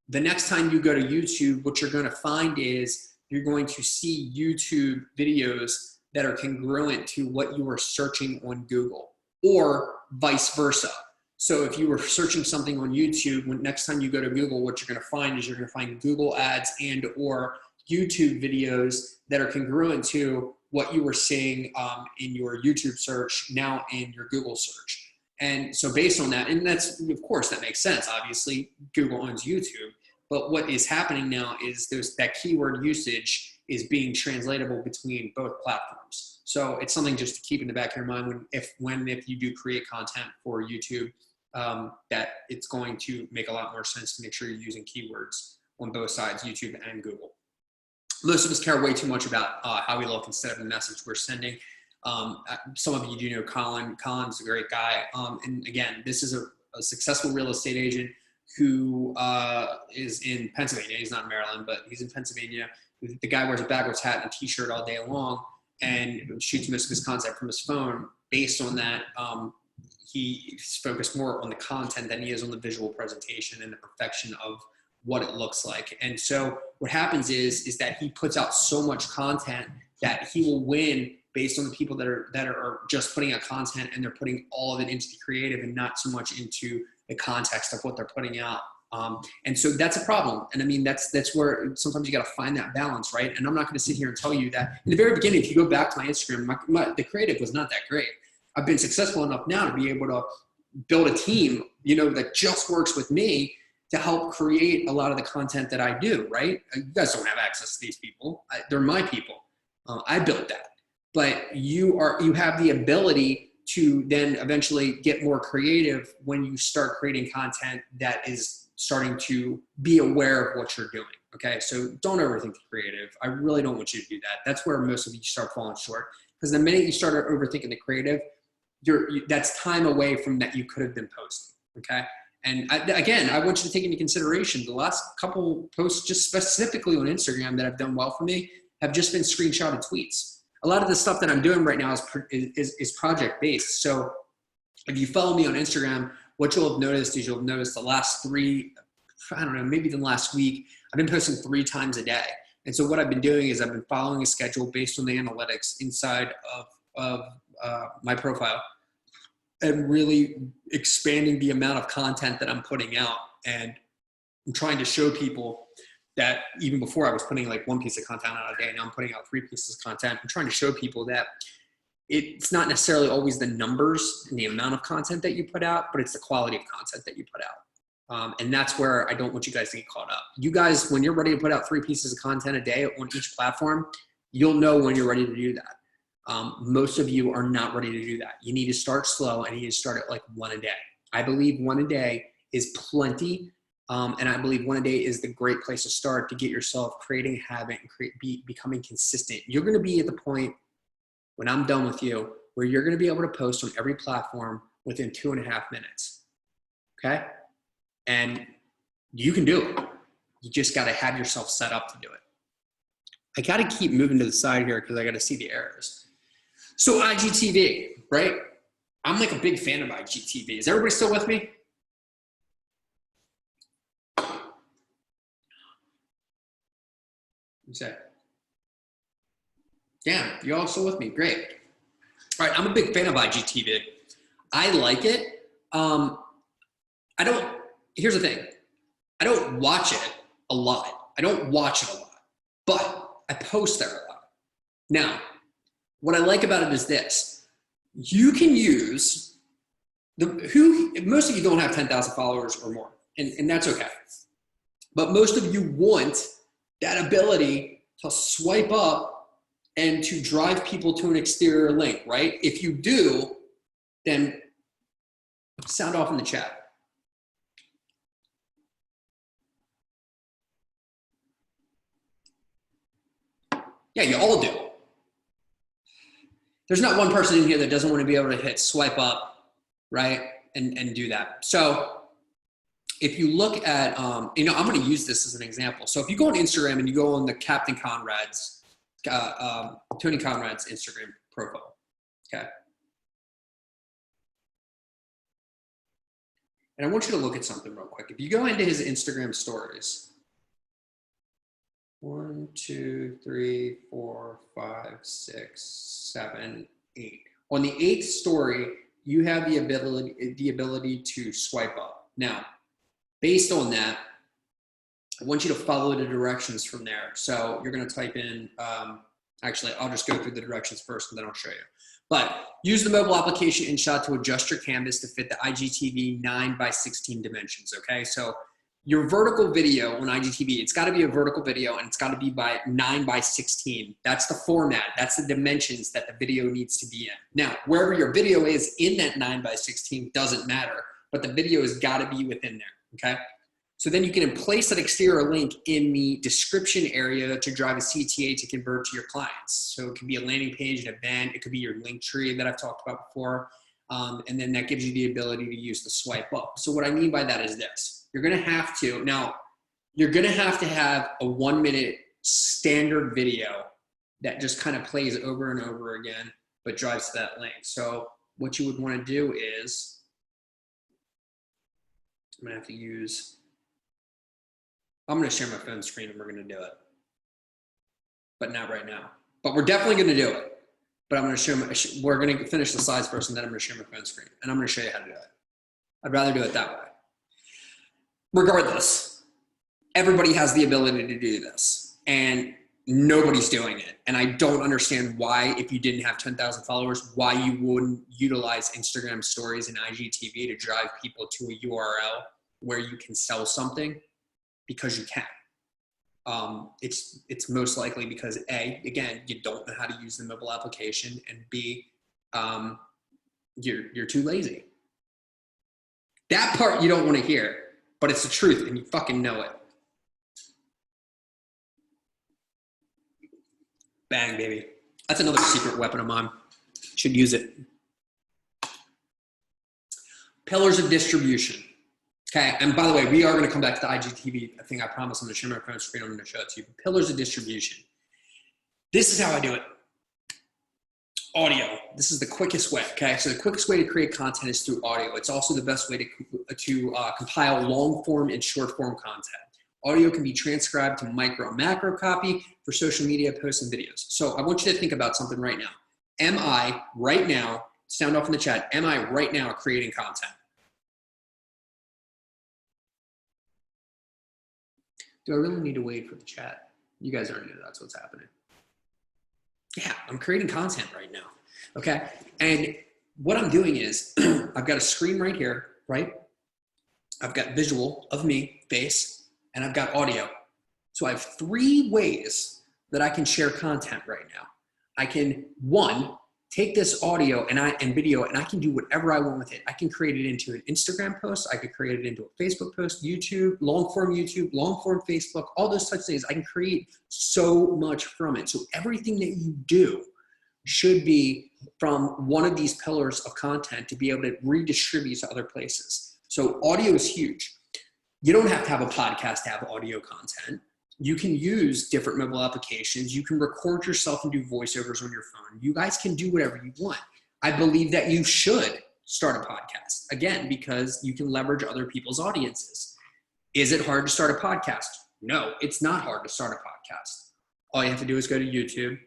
B: the next time you go to YouTube, what you're going to find is you're going to see YouTube videos that are congruent to what you were searching on Google, or vice versa. So if you were searching something on YouTube, next time you go to Google, what you're going to find is you're going to find Google ads and or YouTube videos that are congruent to what you were seeing in your YouTube search, now in your Google search. And so based on that, and that's, of course, that makes sense. Obviously, Google owns YouTube. But what is happening now is that keyword usage is being translatable between both platforms. So it's something just to keep in the back of your mind if you do create content for YouTube, that it's going to make a lot more sense to make sure you're using keywords on both sides, YouTube and Google. Most of us care way too much about how we look instead of the message we're sending. Some of you do know Colin. Colin's a great guy. And again, this is a successful real estate agent who is in Pennsylvania. He's not in Maryland, but he's in Pennsylvania. The guy wears a backwards hat and a t-shirt all day long and shoots most of his content from his phone. Based on that, he's focused more on the content than he is on the visual presentation and the perfection of what it looks like. And so what happens is that he puts out so much content that he will win based on the people that are just putting out content, and they're putting all of it into the creative and not so much into the context of what they're putting out. And so that's a problem. And I mean, that's where sometimes you got to find that balance, right? And I'm not going to sit here and tell you that in the very beginning, if you go back to my Instagram, the creative was not that great. I've been successful enough now to be able to build a team, you know, that just works with me to help create a lot of the content that I do, right? You guys don't have access to these people. They're my people. I built that. But you have the ability to then eventually get more creative when you start creating content that is starting to be aware of what you're doing. Okay, so don't overthink the creative. I really don't want you to do that. That's where most of you start falling short. Because the minute you start overthinking the creative, that's time away from that you could have been posting. Okay, and again, I want you to take into consideration the last couple posts, just specifically on Instagram, that have done well for me, have just been screenshotted tweets. A lot of the stuff that I'm doing right now is project based. So if you follow me on Instagram, what you'll have noticed is you'll notice the last maybe the last week, I've been posting 3 times a day. And so what I've been doing is I've been following a schedule based on the analytics inside of my profile, and really expanding the amount of content that I'm putting out. And I'm trying to show people that even before I was putting like one piece of content out a day, now I'm putting out 3 pieces of content. I'm trying to show people that it's not necessarily always the numbers and the amount of content that you put out, but it's the quality of content that you put out. And that's where I don't want you guys to get caught up. You guys, when you're ready to put out 3 pieces of content a day on each platform, you'll know when you're ready to do that. Most of you are not ready to do that. You need to start slow and you need to start at like 1 a day. I believe 1 a day is plenty. And I believe 1 a day is the great place to start to get yourself creating a habit and becoming consistent. You're going to be at the point when I'm done with you where you're going to be able to post on every platform within 2.5 minutes. Okay. And you can do it. You just got to have yourself set up to do it. I got to keep moving to the side here because I got to see the errors. So IGTV, right? I'm like a big fan of IGTV. Is everybody still with me? Say, yeah, you all still with me? Great. All right, I'm a big fan of IGTV. I like it. Here's the thing. I don't watch it a lot. But I post there a lot. Now, what I like about it is this. You can use most of you don't have 10,000 followers or more, and that's okay. But most of you want that ability to swipe up and to drive people to an exterior link, right? If you do, then sound off in the chat. Yeah, you all do. There's not one person in here that doesn't want to be able to hit swipe up, right? And do that. So if you look at, I'm going to use this as an example. So if you go on Instagram and you go on the Captain Conrad's, Tony Conrad's Instagram profile, okay? And I want you to look at something real quick. If you go into his Instagram stories, 1, 2, 3, 4, 5, 6, 7, 8. On the 8th story, you have the ability to swipe up. Now, based on that, I want you to follow the directions from there. So you're going to type in, actually, I'll just go through the directions first and then I'll show you. But use the mobile application InShot to adjust your canvas to fit the IGTV 9:16 dimensions, okay? So your vertical video on IGTV, it's got to be a vertical video and it's got to be by 9:16. That's the format. That's the dimensions that the video needs to be in. Now, wherever your video is in that 9:16 doesn't matter, but the video has got to be within there. Okay, so then you can place that exterior link in the description area to drive a CTA to convert to your clients. So it could be a landing page, an event, it could be your link tree that I've talked about before. And then that gives you the ability to use the swipe up. So what I mean by that is this. You're going to have to have a 1-minute standard video that just kind of plays over and over again, but drives to that link. So what you would want to do is, I'm going to share my phone screen and we're going to do it. But not right now. But we're definitely going to do it. But we're going to finish the slides first and then I'm going to share my phone screen. And I'm going to show you how to do it. I'd rather do it that way. Regardless, everybody has the ability to do this. And nobody's doing it. And I don't understand why, if you didn't have 10,000 followers, why you wouldn't utilize Instagram stories and IGTV to drive people to a URL where you can sell something, because you can. It's most likely because A, again, you don't know how to use the mobile application, and B, you're too lazy. That part you don't want to hear, but it's the truth and you fucking know it. Bang, baby. That's another secret weapon of mine. Should use it. Pillars of distribution. Okay, and by the way, we are going to come back to the IGTV thing. I promise. I'm going to share my phone screen. I'm going to show it to you. Pillars of distribution. This is how I do it. Audio. This is the quickest way. Okay, so the quickest way to create content is through audio. It's also the best way to compile long form and short form content. Audio can be transcribed to micro and macro copy for social media posts and videos. So I want you to think about something right now. Am I right now, sound off in the chat, am I right now creating content? Do I really need to wait for the chat? You guys already know that's what's happening. Yeah, I'm creating content right now. Okay. And what I'm doing is I've got a screen right here, right? I've got visual of me, face, and I've got audio. So I have 3 ways that I can share content right now. I can, 1, take this audio and video, and I can do whatever I want with it. I can create it into an Instagram post. I could create it into a Facebook post, YouTube, long form Facebook, all those types of things. I can create so much from it. So everything that you do should be from one of these pillars of content to be able to redistribute to other places. So audio is huge. You don't have to have a podcast to have audio content. You can use different mobile applications. You can record yourself and do voiceovers on your phone. You guys can do whatever you want. I believe that you should start a podcast, again, because you can leverage other people's audiences. Is it hard to start a podcast? No, it's not hard to start a podcast. All you have to do is go to YouTube,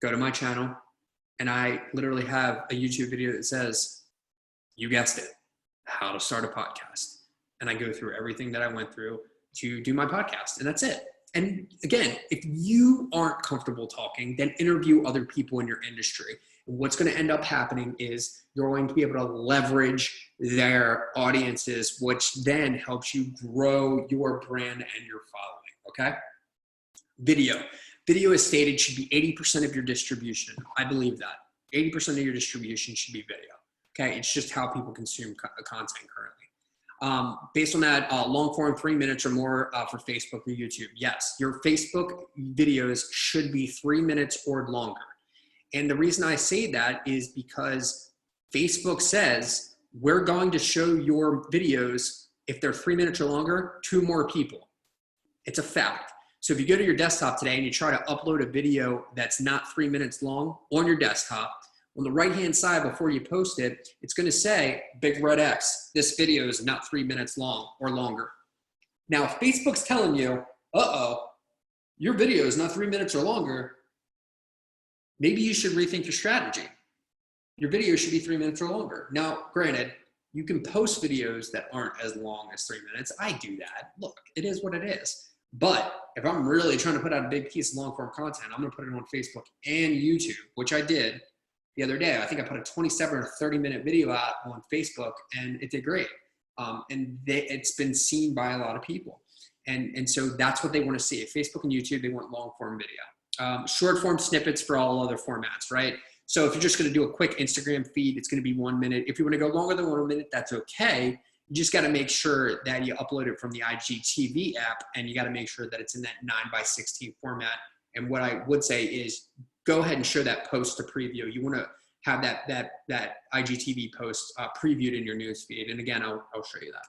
B: go to my channel, and I literally have a YouTube video that says, you guessed it, how to start a podcast. And I go through everything that I went through to do my podcast, and that's it. And again, if you aren't comfortable talking, then interview other people in your industry. And what's going to end up happening is you're going to be able to leverage their audiences, which then helps you grow your brand and your following, okay? Video. Video, as stated, should be 80% of your distribution. I believe that. 80% of your distribution should be video, okay? It's just how people consume content currently. Based on that, long form, 3 minutes or more for Facebook or YouTube. Yes, your Facebook videos should be 3 minutes or longer. And the reason I say that is because Facebook says we're going to show your videos, if they're 3 minutes or longer, to more people. It's a fact. So if you go to your desktop today and you try to upload a video that's not 3 minutes long on your desktop, on the right-hand side before you post it, it's going to say, big red X, this video is not 3 minutes long or longer. Now, if Facebook's telling you, your video is not 3 minutes or longer, maybe you should rethink your strategy. Your video should be 3 minutes or longer. Now, granted, you can post videos that aren't as long as 3 minutes. I do that. Look, it is what it is. But if I'm really trying to put out a big piece of long-form content, I'm going to put it on Facebook and YouTube, which I did the other day. I think I put a 27 or 30-minute video out on Facebook, and it did great. It's been seen by a lot of people. And so that's what they want to see. At Facebook and YouTube, they want long-form video. Short-form snippets for all other formats, right? So if you're just going to do a quick Instagram feed, it's going to be 1 minute. If you want to go longer than 1 minute, that's okay. You just got to make sure that you upload it from the IGTV app, and you got to make sure that it's in that 9:16 format. And what I would say is go ahead and show that post to preview. You want to have that IGTV post previewed in your newsfeed. And again, I'll show you that.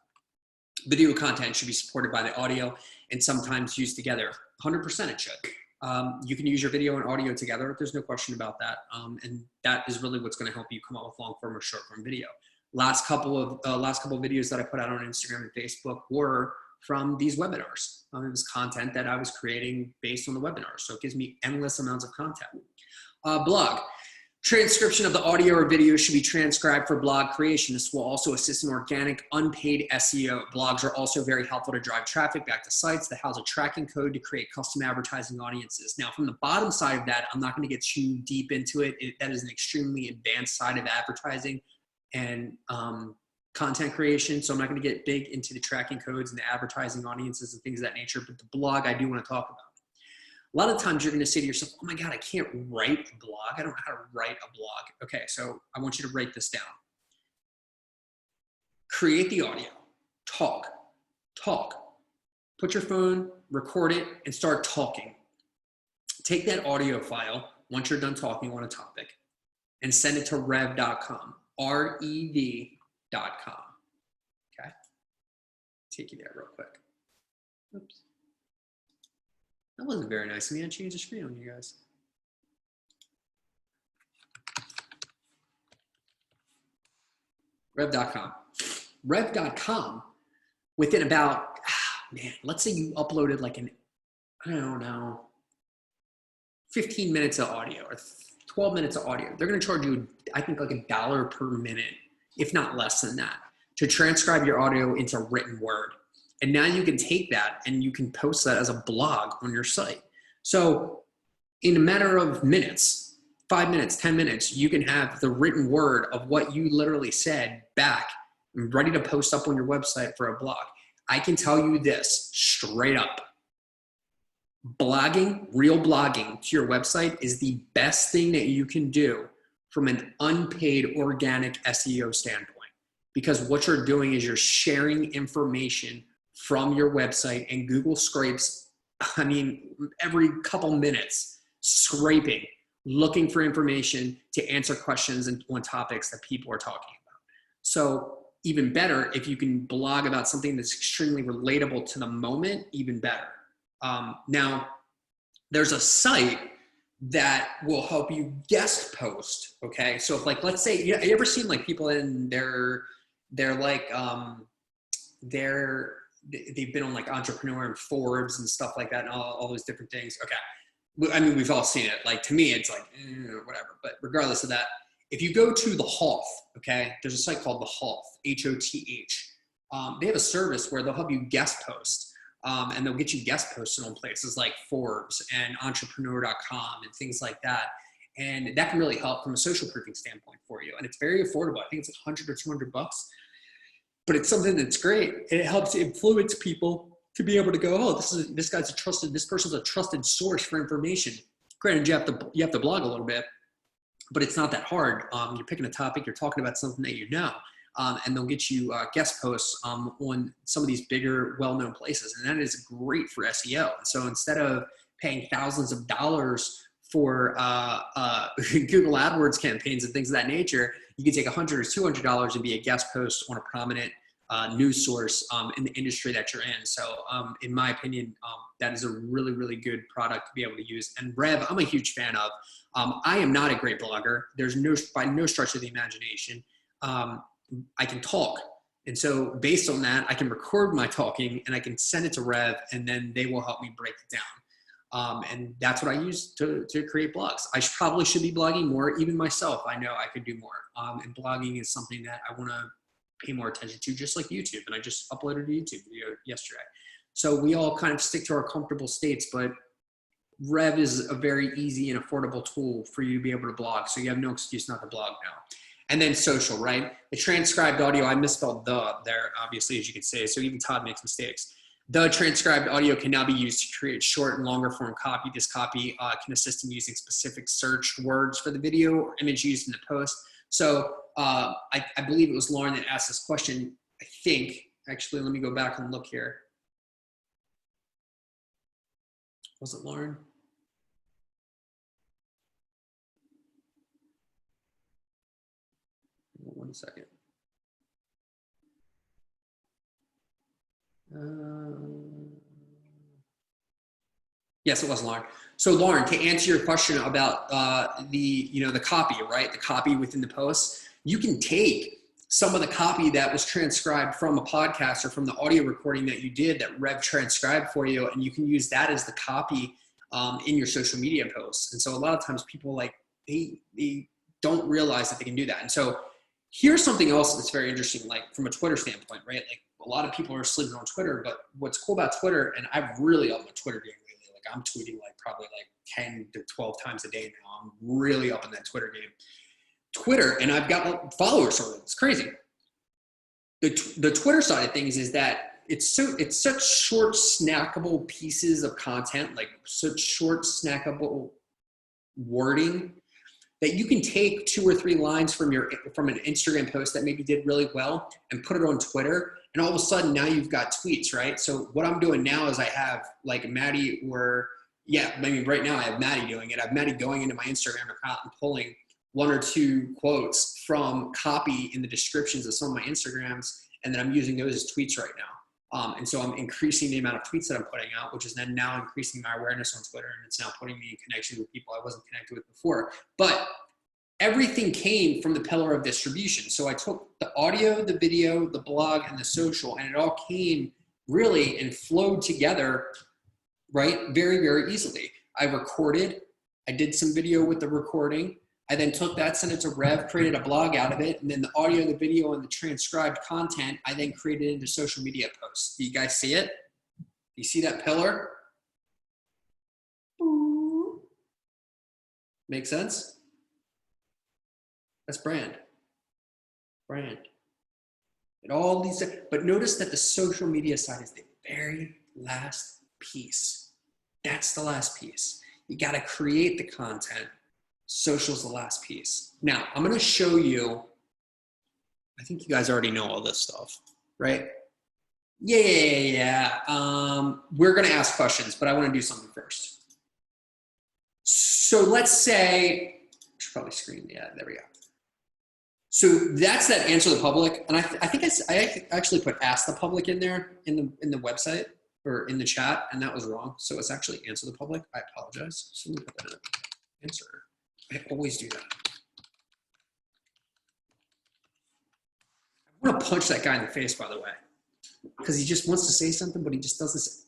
B: Video content should be supported by the audio and sometimes used together. 100% it should. You can use your video and audio together. There's no question about that. And that is really what's going to help you come up with long form or short form video. Last couple of videos that I put out on Instagram and Facebook were from these webinars. It was content that I was creating based on the webinar. So it gives me endless amounts of content. Blog. Transcription of the audio or video should be transcribed for blog creation. This will also assist in organic, unpaid SEO. Blogs are also very helpful to drive traffic back to sites that house a tracking code to create custom advertising audiences. Now, from the bottom side of that, I'm not going to get too deep into it. That is an extremely advanced side of advertising and content creation. So I'm not going to get big into the tracking codes and the advertising audiences and things of that nature. But the blog I do want to talk about. A lot of times you're going to say to yourself, oh my God, I can't write a blog. I don't know how to write a blog. Okay, so I want you to write this down. Create the audio. Talk. Put your phone, record it, and start talking. Take that audio file once you're done talking on a topic and send it to rev.com. rev.com. Okay? Take you there real quick. Oops. That wasn't very nice of me. I changed the screen on you guys. Rev.com. Rev.com, within about, let's say you uploaded like I don't know, 15 minutes of audio or 12 minutes of audio. They're going to charge you, I think, like $1 per minute, if not less than that, to transcribe your audio into written word. And now you can take that and you can post that as a blog on your site. So in a matter of minutes, 5 minutes, 10 minutes, you can have the written word of what you literally said back and ready to post up on your website for a blog. I can tell you this straight up. Blogging, real blogging to your website is the best thing that you can do from an unpaid organic SEO standpoint. Because what you're doing is you're sharing information from your website, and Google scrapes, I mean, every couple minutes, scraping, looking for information to answer questions on topics that people are talking about. So even better, if you can blog about something that's extremely relatable to the moment, even better. Now, there's a site that will help you guest post, okay? So if like, let's say, you ever seen like people in they've been on like Entrepreneur and Forbes and stuff like that and all those different things. Okay. I mean, we've all seen it. Like to me, it's like, whatever. But regardless of that, if you go to the Hoth, okay, there's a site called the Hoth, H-O-T-H. They have a service where they'll help you guest post. And they'll get you guest posted on places like Forbes and Entrepreneur.com and things like that. And that can really help from a social proofing standpoint for you. And it's very affordable. I think it's $100 or $200, but it's something that's great. And it helps influence people to be able to go, oh, this person's a trusted source for information. Granted, you have to blog a little bit, but it's not that hard. You're picking a topic, you're talking about something that you know. And they'll get you guest posts on some of these bigger, well-known places. And that is great for SEO. So instead of paying thousands of dollars for Google AdWords campaigns and things of that nature, you can take $100 or $200 and be a guest post on a prominent news source in the industry that you're in. So in my opinion, that is a really, really good product to be able to use. And Rev, I'm a huge fan of. I am not a great blogger. There's by no stretch of the imagination. I can talk. And so based on that, I can record my talking and I can send it to Rev, and then they will help me break it down. And that's what I use to create blogs. I probably should be blogging more. Even myself, I know I could do more. And blogging is something that I want to pay more attention to, just like YouTube. And I just uploaded a YouTube video yesterday. So we all kind of stick to our comfortable states, but Rev is a very easy and affordable tool for you to be able to blog. So you have no excuse not to blog now. And then social, right? The transcribed audio, I misspelled the there, obviously, as you can see. So even Todd makes mistakes. The transcribed audio can now be used to create short and longer form copy. This copy can assist in using specific search words for the video or image used in the post. So I believe it was Lauren that asked this question. I think, actually, let me go back and look here. Was it Lauren? One second. Yes, it was Lauren. So Lauren, to answer your question about the copy, right? The copy within the post, you can take some of the copy that was transcribed from a podcast or from the audio recording that you did that Rev transcribed for you, and you can use that as the copy in your social media posts. And so a lot of times people they don't realize that they can do that. And so here's something else that's very interesting, like from a Twitter standpoint, right? Like a lot of people are sleeping on Twitter, but what's cool about Twitter, and I've really upped my Twitter game lately. Like I'm tweeting probably 10 to 12 times a day now. I'm really up in that Twitter game. Twitter, and I've got followers on it. It's crazy. The Twitter side of things is that it's such short, snackable pieces of content, like such short, snackable wording, that you can take 2 or 3 lines from an Instagram post that maybe did really well and put it on Twitter, and all of a sudden now you've got tweets, right? So what I'm doing now is I have like Maddie, right now I have Maddie doing it. I have Maddie going into my Instagram account and pulling 1 or 2 quotes from copy in the descriptions of some of my Instagrams, and then I'm using those as tweets right now. And so I'm increasing the amount of tweets that I'm putting out, which is then now increasing my awareness on Twitter, and it's now putting me in connection with people I wasn't connected with before. But everything came from the pillar of distribution. So I took the audio, the video, the blog, and the social, and it all came really and flowed together, right? Very, very easily. I recorded, I did some video with the recording, I then took that, sent it to Rev, created a blog out of it, and then the audio, the video, and the transcribed content, I then created into social media posts. Do you guys see it? You see that pillar? Make sense? That's brand. Brand. And all these, but notice that the social media side is the very last piece. That's the last piece. You got to create the content. Social's the last piece. Now, I'm going to show you, I think you guys already know all this stuff, right? Yeah. We're going to ask questions, but I want to do something first. So let's say, I should probably screen, yeah, there we go. So that's that answer the public. And I think I actually put ask the public in there in the website or in the chat, and that was wrong. So it's actually answer the public. I apologize. So let me put that in. Answer. I always do that. I want to punch that guy in the face, by the way, because he just wants to say something, but he just does this.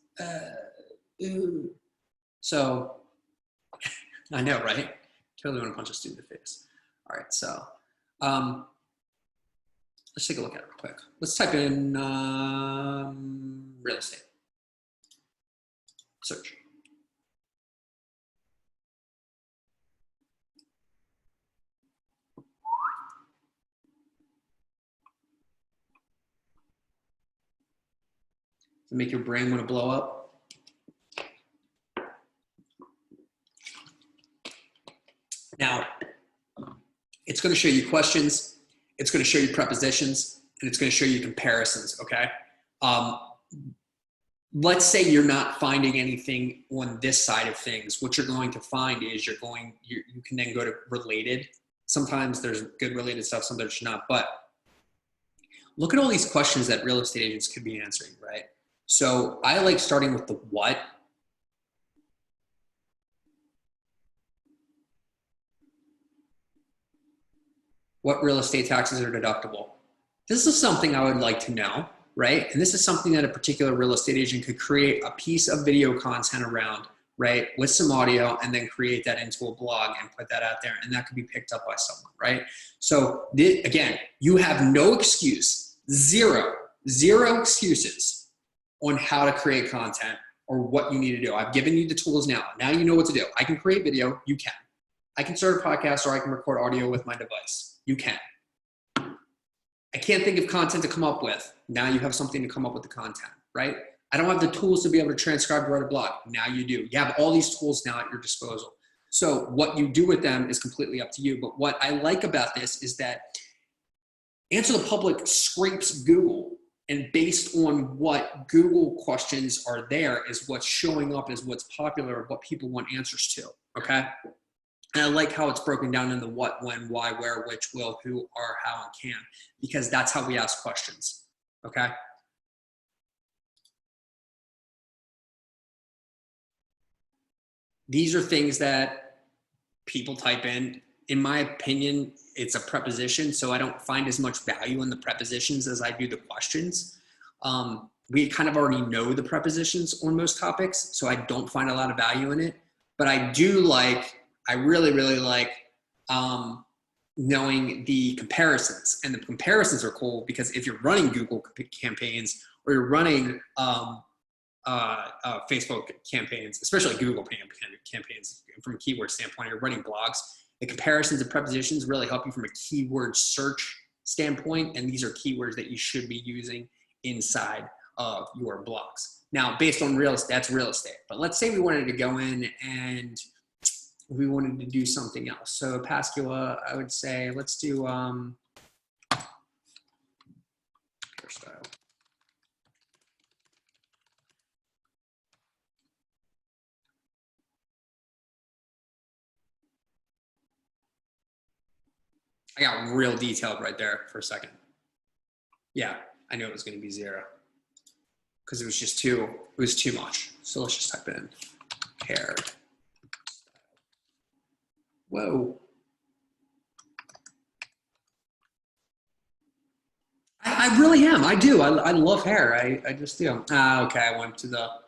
B: So I know, right? Totally want to punch a student in the face. All right, so let's take a look at it real quick. Let's type in real estate. Search. To make your brain want to blow up. Now, it's going to show you questions, it's going to show you prepositions, and it's going to show you comparisons, okay? Let's say you're not finding anything on this side of things. What you're going to find is you can then go to related. Sometimes there's good related stuff, sometimes there's not, but look at all these questions that real estate agents could be answering, right? So I like starting with the what. What real estate taxes are deductible? This is something I would like to know, right? And this is something that a particular real estate agent could create a piece of video content around, right? With some audio, and then create that into a blog and put that out there. And that could be picked up by someone, right? So again, you have no excuse, zero excuses on how to create content or what you need to do. I've given you the tools now. Now you know what to do. I can create video, you can. I can start a podcast, or I can record audio with my device. You can. I can't think of content to come up with. Now you have something to come up with the content, right? I don't have the tools to be able to transcribe and write a blog. Now you do. You have all these tools now at your disposal. So what you do with them is completely up to you. But what I like about this is that Answer the Public scrapes Google, and based on what Google questions are there is what's showing up as what's popular, what people want answers to, okay? And I like how it's broken down into what, when, why, where, which, will, who, are, how, and can, because that's how we ask questions, okay? These are things that people type in. In my opinion, it's a preposition, so I don't find as much value in the prepositions as I do the questions. We kind of already know the prepositions on most topics, so I don't find a lot of value in it. But I do like, I really, really like knowing the comparisons. And the comparisons are cool because if you're running Google campaigns or you're running Facebook campaigns, especially Google campaigns from a keyword standpoint, you're running blogs, the comparisons of prepositions really help you from a keyword search standpoint. And these are keywords that you should be using inside of your blogs. Now, based on real estate, that's real estate. But let's say we wanted to go in and we wanted to do something else. So Pascua, I would say, let's do hairstyle. I got real detailed right there for a second. Yeah, I knew it was going to be 0 because it was just too much. So let's just type in hair. Whoa. I really am. I do. I love hair. I just do. Okay, I went to the, all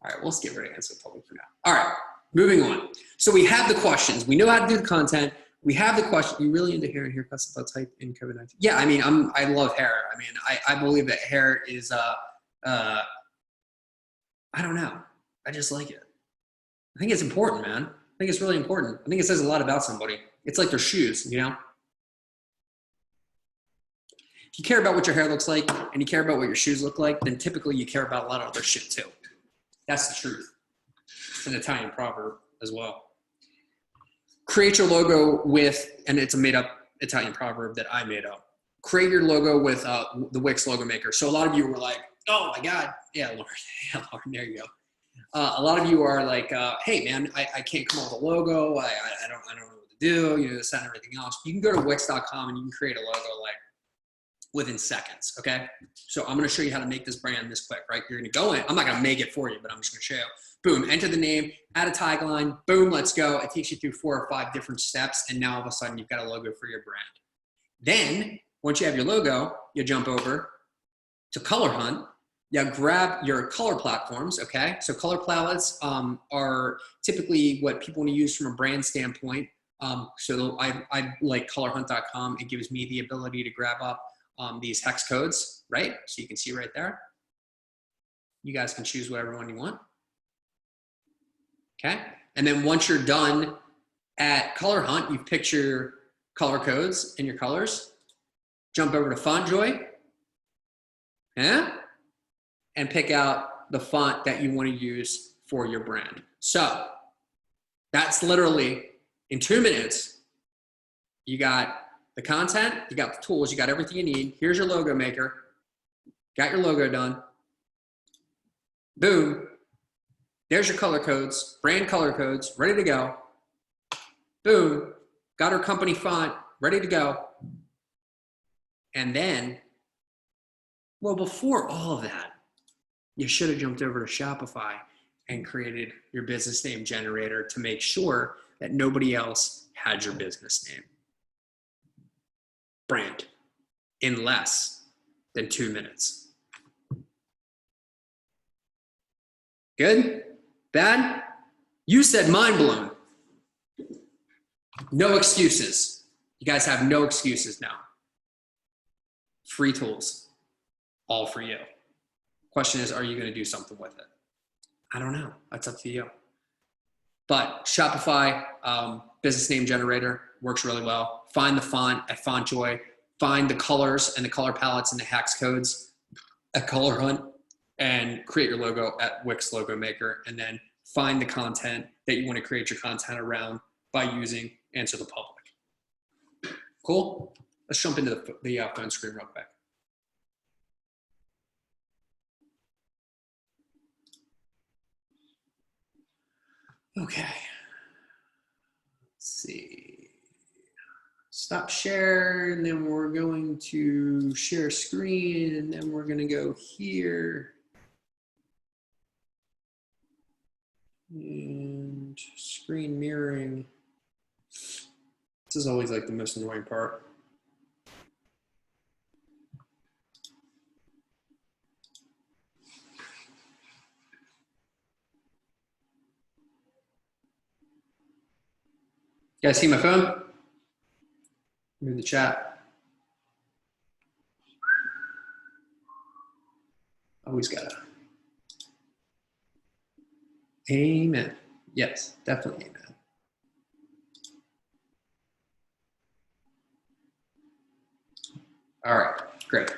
B: right, we'll skip right Answer the Public for now. All right, moving on. So we have the questions. We know how to do the content. We have the question, you really into hair and haircuts about type in COVID-19? Yeah, I mean, I love hair. I mean, I believe that hair is, I don't know. I just like it. I think it's important, man. I think it's really important. I think it says a lot about somebody. It's like their shoes, you know? If you care about what your hair looks like and you care about what your shoes look like, then typically you care about a lot of other shit too. That's the truth. It's an Italian proverb as well. Create your logo with, and it's a made up Italian proverb that I made up. Create your logo with the Wix logo maker. So a lot of you were like, oh my God. Yeah, Lauren. Yeah, Lauren, there you go. A lot of you are like, hey man, I can't come up with a logo. I don't know what to do, you know, this and everything else. You can go to Wix.com and you can create a logo like within seconds, okay? So I'm gonna show you how to make this brand this quick, right? You're gonna go in, I'm not gonna make it for you, but I'm just gonna show you. Boom, enter the name, add a tagline, boom, let's go. It takes you through 4 or 5 different steps, and now all of a sudden you've got a logo for your brand. Then, once you have your logo, you jump over to Color Hunt. You grab your color platforms, okay? So color palettes are typically what people want to use from a brand standpoint. So I like colorhunt.com. It gives me the ability to grab up these hex codes, right? So you can see right there. You guys can choose whatever one you want. Okay? And then once you're done at Color Hunt, you've picked your color codes and your colors. Jump over to FontJoy. Yeah? And pick out the font that you want to use for your brand. So that's literally in 2 minutes. You got the content, you got the tools, you got everything you need. Here's your logo maker. Got your logo done. Boom. There's your color codes, brand color codes, ready to go. Boom. Got our company font ready to go. And then, well, before all of that, you should have jumped over to Shopify and created your business name generator to make sure that nobody else had your business name. Brand in less than 2 minutes. Good? Bad? You said mind blown. No excuses. You guys have no excuses now. Free tools, all for you. Question is, are you going to do something with it? I don't know. That's up to you. But Shopify business name generator works really well. Find the font at FontJoy. Find the colors and the color palettes and the hex codes at Color Hunt, and create your logo at Wix Logo Maker. And then find the content that you want to create your content around by using Answer the Public. Cool? Let's jump into the phone screen real quick. Okay, let's see. Stop share, and then we're going to share screen, and then we're going to go here. And screen mirroring. This is always like the most annoying part. You guys see my phone? Move the chat. Always gotta. Amen. Yes, definitely amen. All right, great.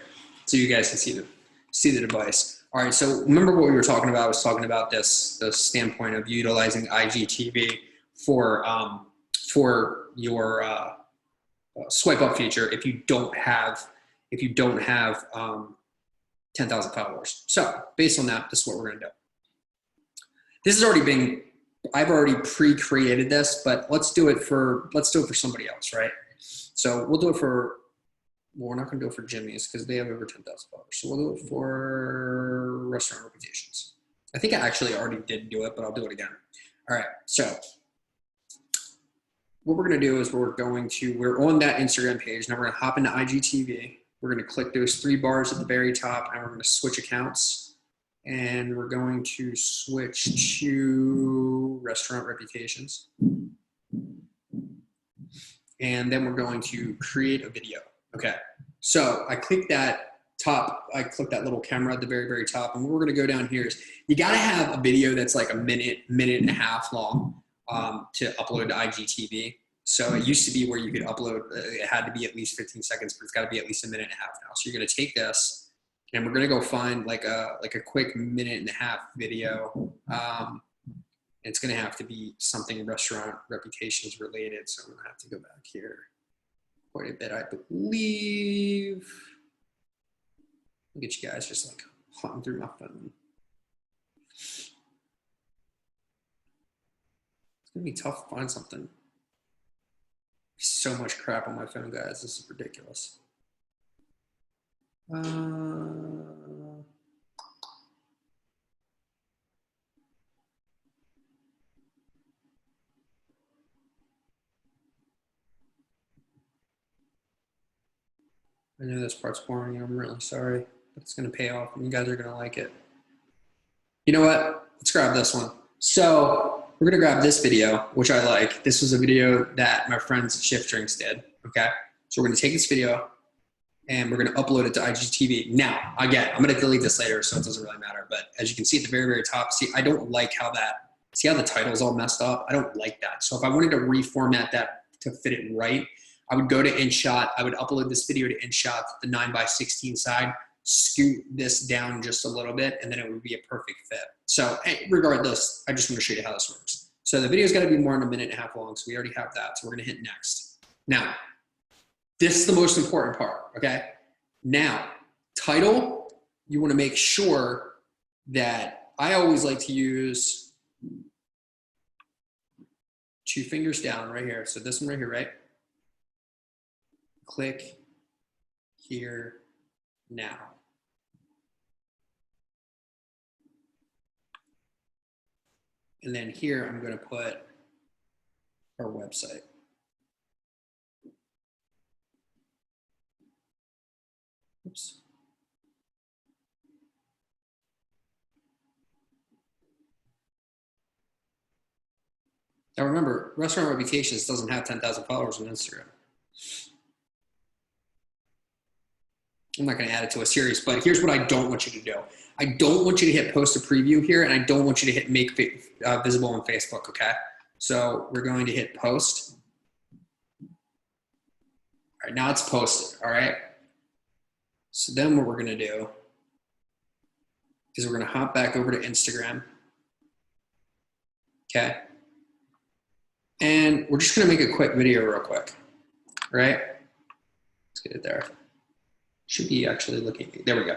B: So you guys can see the device. All right, so remember what we were talking about? I was talking about the standpoint of utilizing IGTV for your swipe up feature if you don't have 10,000 followers. So based on that, this is what we're gonna do. This has already been, I've already pre-created this, but let's do it for somebody else, right? So we'll do it for, well, we're not gonna do it for Jimmy's because they have over 10,000 followers. So we'll do it for Restaurant Reputations. I think I actually already did do it, but I'll do it again. All right, so what we're gonna do is we're on that Instagram page. Now we're gonna hop into IGTV. We're gonna click those 3 bars at the very top, and we're gonna switch accounts. And we're going to switch to Restaurant Reputations. and then we're going to create a video. Okay, so I click that little camera at the very, very top, and what we're gonna go down here is you gotta have a video that's like a minute and a half long to upload to IGTV. So it used to be where you could upload, it had to be at least 15 seconds, but it's gotta be at least a minute and a half now. So you're gonna take this, and we're gonna go find like a quick minute and a half video. It's gonna have to be something restaurant reputations related. So I'm gonna have to go back here quite a bit, I believe. Look at you guys just like hunting through my phone. It's gonna be tough to find something. So much crap on my phone, guys. This is ridiculous. I know this part's boring. I'm really sorry, but it's going to pay off and you guys are going to like it. You know what? Let's grab this one. So we're going to grab this video, which I like. This was a video that my friends at Shift Drinks did. Okay. So we're going to take this video and we're going to upload it to IGTV. Now, again, I'm going to delete this later, so it doesn't really matter. But as you can see at the very, very top, see, I don't like how see how the title is all messed up? I don't like that. So if I wanted to reformat that to fit it right, I would go to InShot. I would upload this video to InShot, the 9:16 side, scoot this down just a little bit, and then it would be a perfect fit. So regardless, I just want to show you how this works. So the video's got to be more than a minute and a half long, so we already have that. So we're going to hit next. Now, this is the most important part, okay? Now, title, you want to make sure that I always like to use 2 fingers down right here. So this one right here, right? Click here now. And then here, I'm going to put our website. Oops. Now remember, Restaurant Reputations doesn't have 10,000 followers on Instagram. I'm not going to add it to a series, but here's what I don't want you to do. I don't want you to hit post a preview here, and I don't want you to hit make visible on Facebook, okay? So we're going to hit post. All right, now it's posted, all right? So then what we're going to do is we're going to hop back over to Instagram, okay? And we're just going to make a quick video real quick, right? Let's get it there. Should be actually looking, there we go.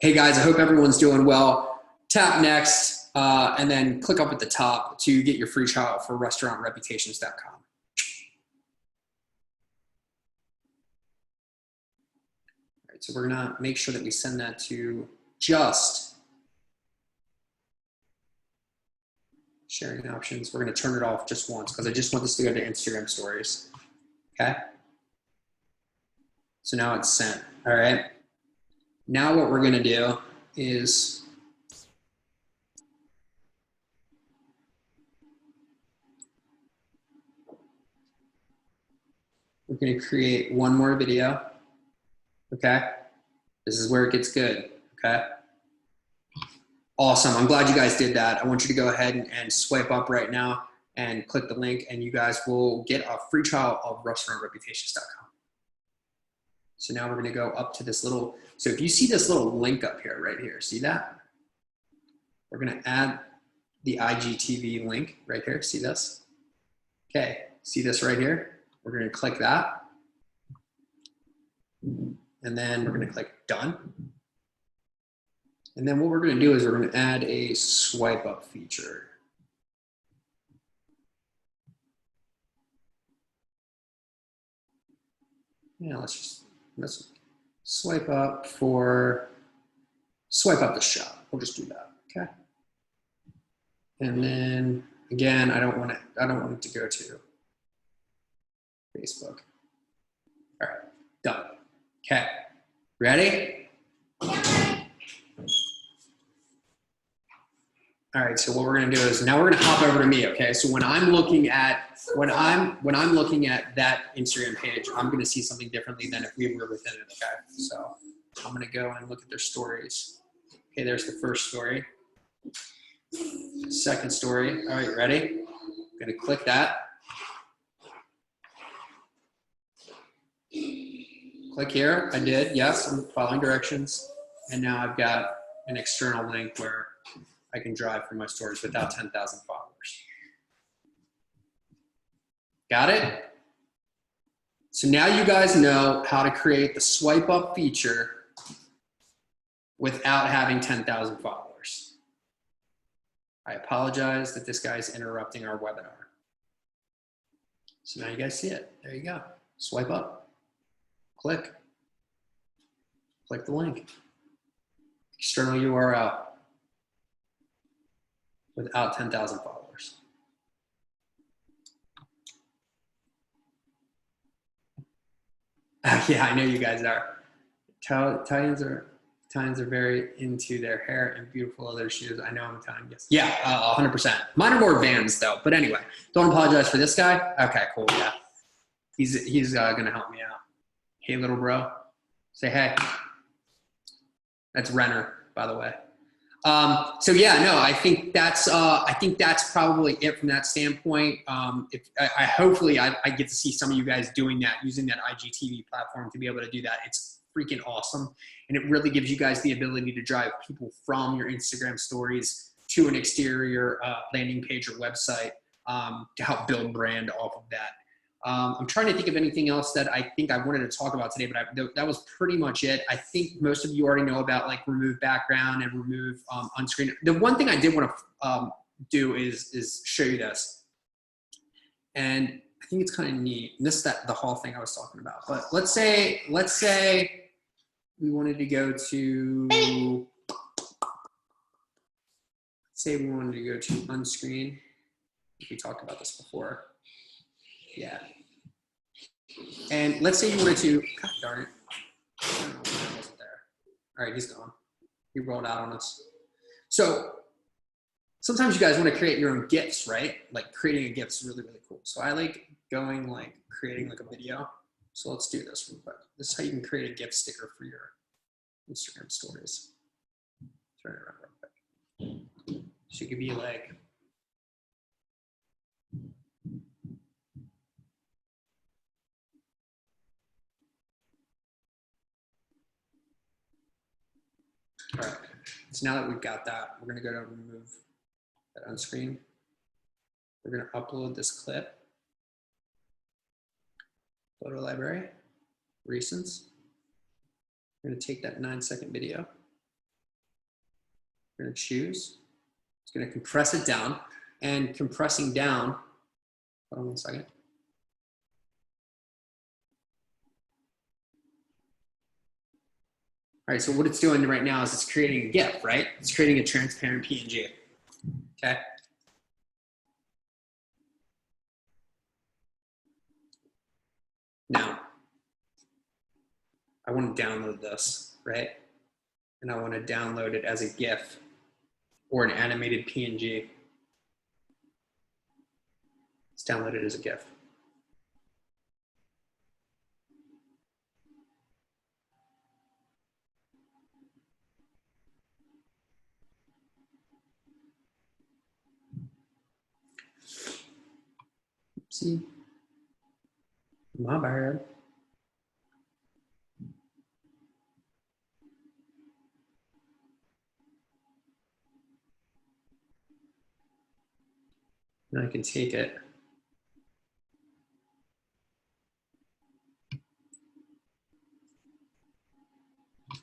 B: Hey guys, I hope everyone's doing well. Tap next and then click up at the top to get your free trial for restaurantreputations.com. All right, so we're gonna make sure that we send that to just sharing options. We're gonna turn it off just once because I just want this to go to Instagram stories. Okay. So now it's sent. All right. Now what we're going to do is we're going to create one more video. Okay. This is where it gets good. Okay. Awesome. I'm glad you guys did that. I want you to go ahead and swipe up right now and click the link, and you guys will get a free trial of restaurantreputations.com. So now we're going to go up to this little, so if you see this little link up here, right here, see that? We're going to add the IGTV link right here. See this? Okay. See this right here? We're going to click that. And then we're going to click done. And then what we're going to do is we're going to add a swipe up feature. Yeah, let's swipe up the shot. We'll just do that, okay? And then again, I don't want it to go to Facebook. All right, done. Okay, ready? All right, so what we're gonna do is now we're gonna hop over to me, okay? So when I'm looking at that Instagram page, I'm gonna see something differently than if we were within it, okay? So I'm gonna go and look at their stories. Okay, there's the first story. Second story. All right, ready? I'm gonna click that. Click here. I did. Yes, I'm following directions. And now I've got an external link where I can drive for my stories without 10,000 followers. Got it? So now you guys know how to create the swipe up feature without having 10,000 followers. I apologize that this guy's interrupting our webinar. So now you guys see it. There you go. Swipe up. Click. Click the link. External URL without 10,000 followers. Yeah, I know you guys are. Italians are very into their hair and beautiful leather shoes. I know I'm Italian. Yes. Yeah, 100%. Mine are more Vans though. But anyway, don't apologize for this guy. Okay, cool. Yeah, he's gonna help me out. Hey, little bro, say hey. That's Renner, by the way. So yeah, no, I think that's probably it from that standpoint. Hopefully I get to see some of you guys doing that, using that IGTV platform to be able to do that. It's freaking awesome. And it really gives you guys the ability to drive people from your Instagram stories to an exterior landing page or website to help build brand off of that. I'm trying to think of anything else that I think I wanted to talk about today, but that was pretty much it. I think most of you already know about like remove background and remove unscreen. The one thing I did want to do is show you this. And I think it's kind of neat. And this is the whole thing I was talking about. But let's say we wanted to go to, unscreen. We talked about this before. Yeah. And let's say you wanted to, God darn it. I don't know why I wasn't there. All right, he's gone. He rolled out on us. So sometimes you guys want to create your own GIFs, right? Like creating a GIF is really, really cool. So I like creating like a video. So let's do this real quick. This is how you can create a GIF sticker for your Instagram stories. Turn it around real quick. So it could be like, all right, so now that we've got that, we're gonna go to remove that unscreen. We're gonna upload this clip. Photo library, recents. We're gonna take that 9-second video. We're gonna choose. It's gonna compress it down, and compressing down, hold on 1 second. All right, so what it's doing right now is it's creating a GIF, right? It's creating a transparent PNG, okay? Now, I want to download this, right? And I want to download it as a GIF or an animated PNG. Let's download it as a GIF. See, my bad. And I can take it.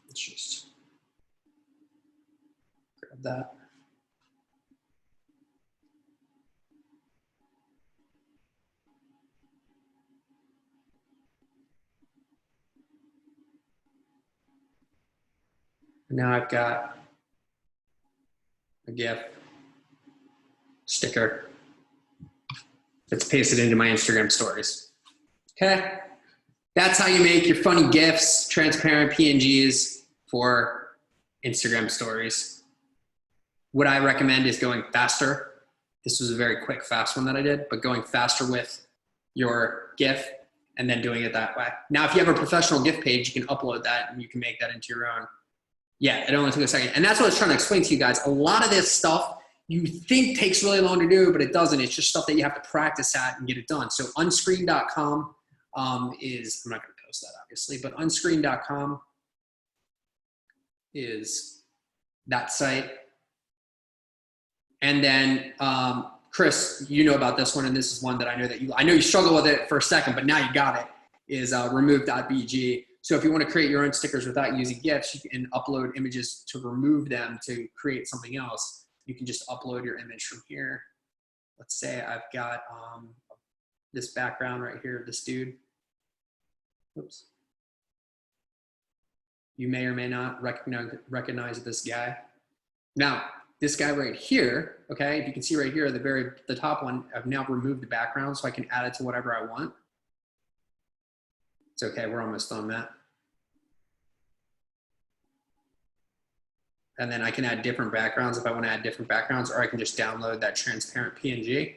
B: Let's just grab that. And now I've got a GIF sticker that's pasted into my Instagram stories. Okay, that's how you make your funny GIFs, transparent PNGs for Instagram stories. what I recommend is going faster. This was a very quick, fast one that I did, but going faster with your GIF and then doing it that way. Now, if you have a professional GIF page, you can upload that and you can make that into your own. Yeah, it only took a second. And that's what I was trying to explain to you guys. A lot of this stuff you think takes really long to do, but it doesn't. It's just stuff that you have to practice at and get it done. So unscreen.com is, I'm not going to post that obviously, but unscreen.com is that site. And then Chris, you know about this one, and this is one that I know you struggle with it for a second, but now you got it, is remove.bg. So if you want to create your own stickers without using GIFs, you can upload images to remove them to create something else. You can just upload your image from here. Let's say I've got this background right here of this dude. Oops. You may or may not recognize this guy. Now, this guy right here, okay, if you can see right here, the top one, I've now removed the background so I can add it to whatever I want. It's okay, we're almost done, Matt. And then I can add different backgrounds if I want to add different backgrounds, or I can just download that transparent PNG,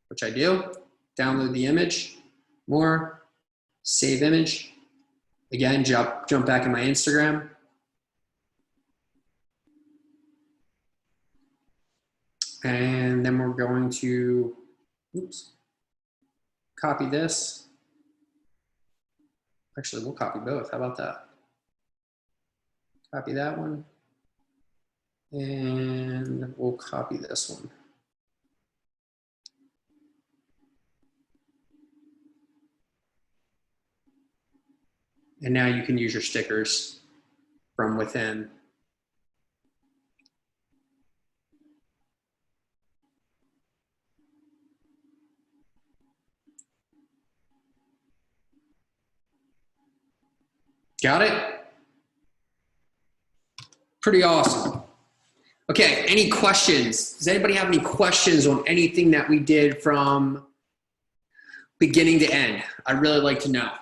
B: which I do. Download the image, more, save image. Again, jump back in my Instagram. And then we're going to, oops, copy this. Actually, we'll copy both. How about that? Copy that one. And we'll copy this one. And now you can use your stickers from within. Got it? Pretty awesome. Okay, any questions? Does anybody have any questions on anything that we did from beginning to end? I'd really like to know.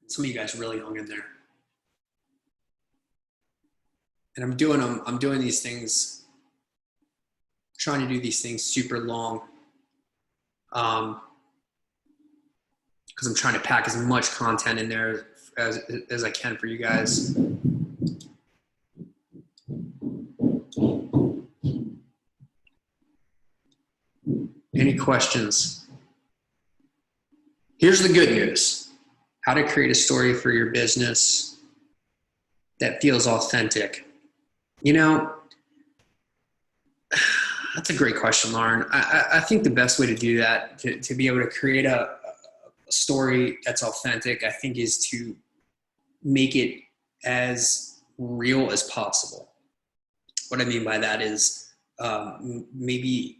B: Some of you guys really hung in there. And I'm doing these things, trying to do these things super long, because I'm trying to pack as much content in there as I can for you guys. Any questions? Here's the good news. How to create a story for your business that feels authentic. You know, that's a great question, Lauren. I think the best way to do that, to be able to create a story that's authentic, I think, is to make it as real as possible. What I mean by that is maybe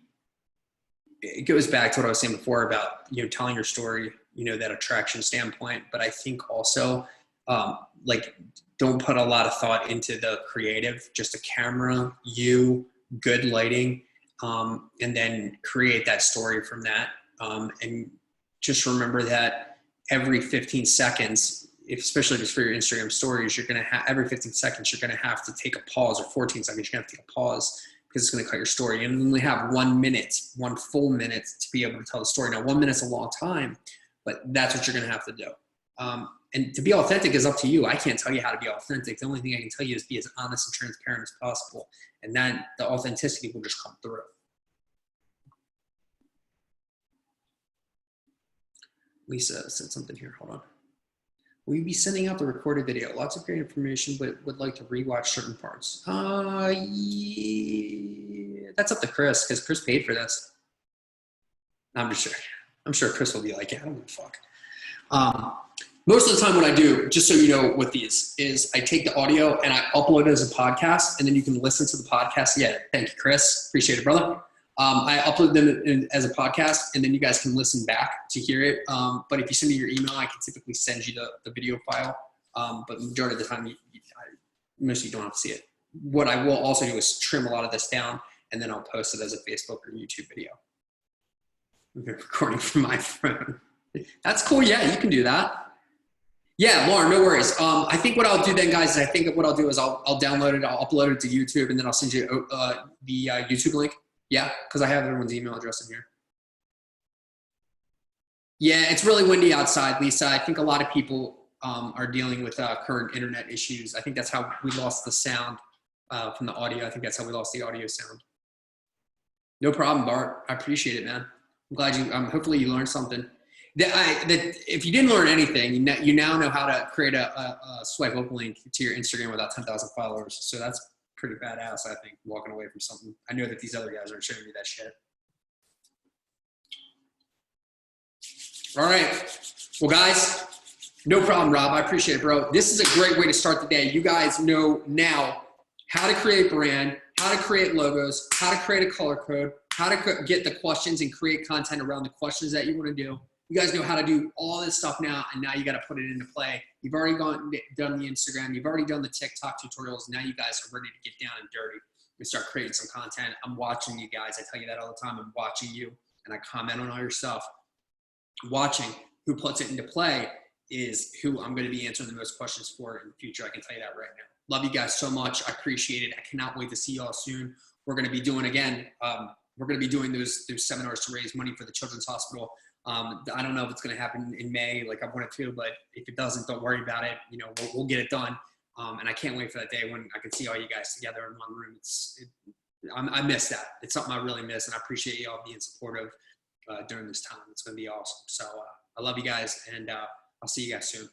B: it goes back to what I was saying before about, you know, telling your story, you know, that attraction standpoint. But I think also like, don't put a lot of thought into the creative, just a camera, you, good lighting, and then create that story from that. And just remember that every 15 seconds, especially if it's for your Instagram stories, you're going to have, every 15 seconds, you're going to have to take a pause, or 14 seconds, you're going to have to take a pause, because it's going to cut your story. And you only have 1 minute, one full minute to be able to tell the story. Now, 1 minute's a long time, but that's what you're going to have to do. And to be authentic is up to you. I can't tell you how to be authentic. The only thing I can tell you is be as honest and transparent as possible. And then the authenticity will just come through. Lisa said something here. Hold on. Will you be sending out the recorded video? Lots of great information, but would like to rewatch certain parts. Yeah, that's up to Chris, because Chris paid for this. I'm sure Chris will be like, yeah, I don't give a fuck. Most of the time what I do, just so you know with these, is I take the audio and I upload it as a podcast, and then you can listen to the podcast. Yeah, thank you, Chris. Appreciate it, brother. I upload them as a podcast, and then you guys can listen back to hear it. But if you send me your email, I can typically send you the video file. But majority of the time, most of you don't have to see it. What I will also do is trim a lot of this down, and then I'll post it as a Facebook or YouTube video. recording from my phone. That's cool. Yeah, you can do that. Yeah, Lauren, no worries. I think what I'll do then, guys, is I think what I'll do is I'll download it, I'll upload it to YouTube, and then I'll send you the YouTube link. Yeah, because I have everyone's email address in here. Yeah, it's really windy outside, Lisa. I think a lot of people are dealing with current internet issues. I think that's how we lost the sound from the audio. I think that's how we lost the audio sound. No problem, Bart. I appreciate it, man. I'm glad you, hopefully you learned something. If you didn't learn anything, you now know how to create a swipe up link to your Instagram without 10,000 followers. So that's pretty badass, I think, walking away from something. I know that these other guys aren't showing me that shit. All right. Well, guys, no problem, Rob. I appreciate it, bro. This is a great way to start the day. You guys know now how to create brand, how to create logos, how to create a color code, how to get the questions and create content around the questions that you want to do. You guys know how to do all this stuff now, and now you got to put it into play. You've already done the Instagram. You've already done the TikTok tutorials. Now you guys are ready to get down and dirty and start creating some content. I'm watching you guys. I tell you that all the time. I'm watching you, and I comment on all your stuff. Watching who puts it into play is who I'm going to be answering the most questions for in the future. I can tell you that right now. Love you guys so much. I appreciate it. I cannot wait to see y'all soon. We're going to be doing we're going to be doing those seminars to raise money for the Children's Hospital. I don't know if it's going to happen in May like I wanted to, but if it doesn't, don't worry about it. You know, we'll get it done. And I can't wait for that day when I can see all you guys together in one room. I miss that. It's something I really miss, and I appreciate y'all being supportive during this time. It's going to be awesome. So I love you guys, and I'll see you guys soon.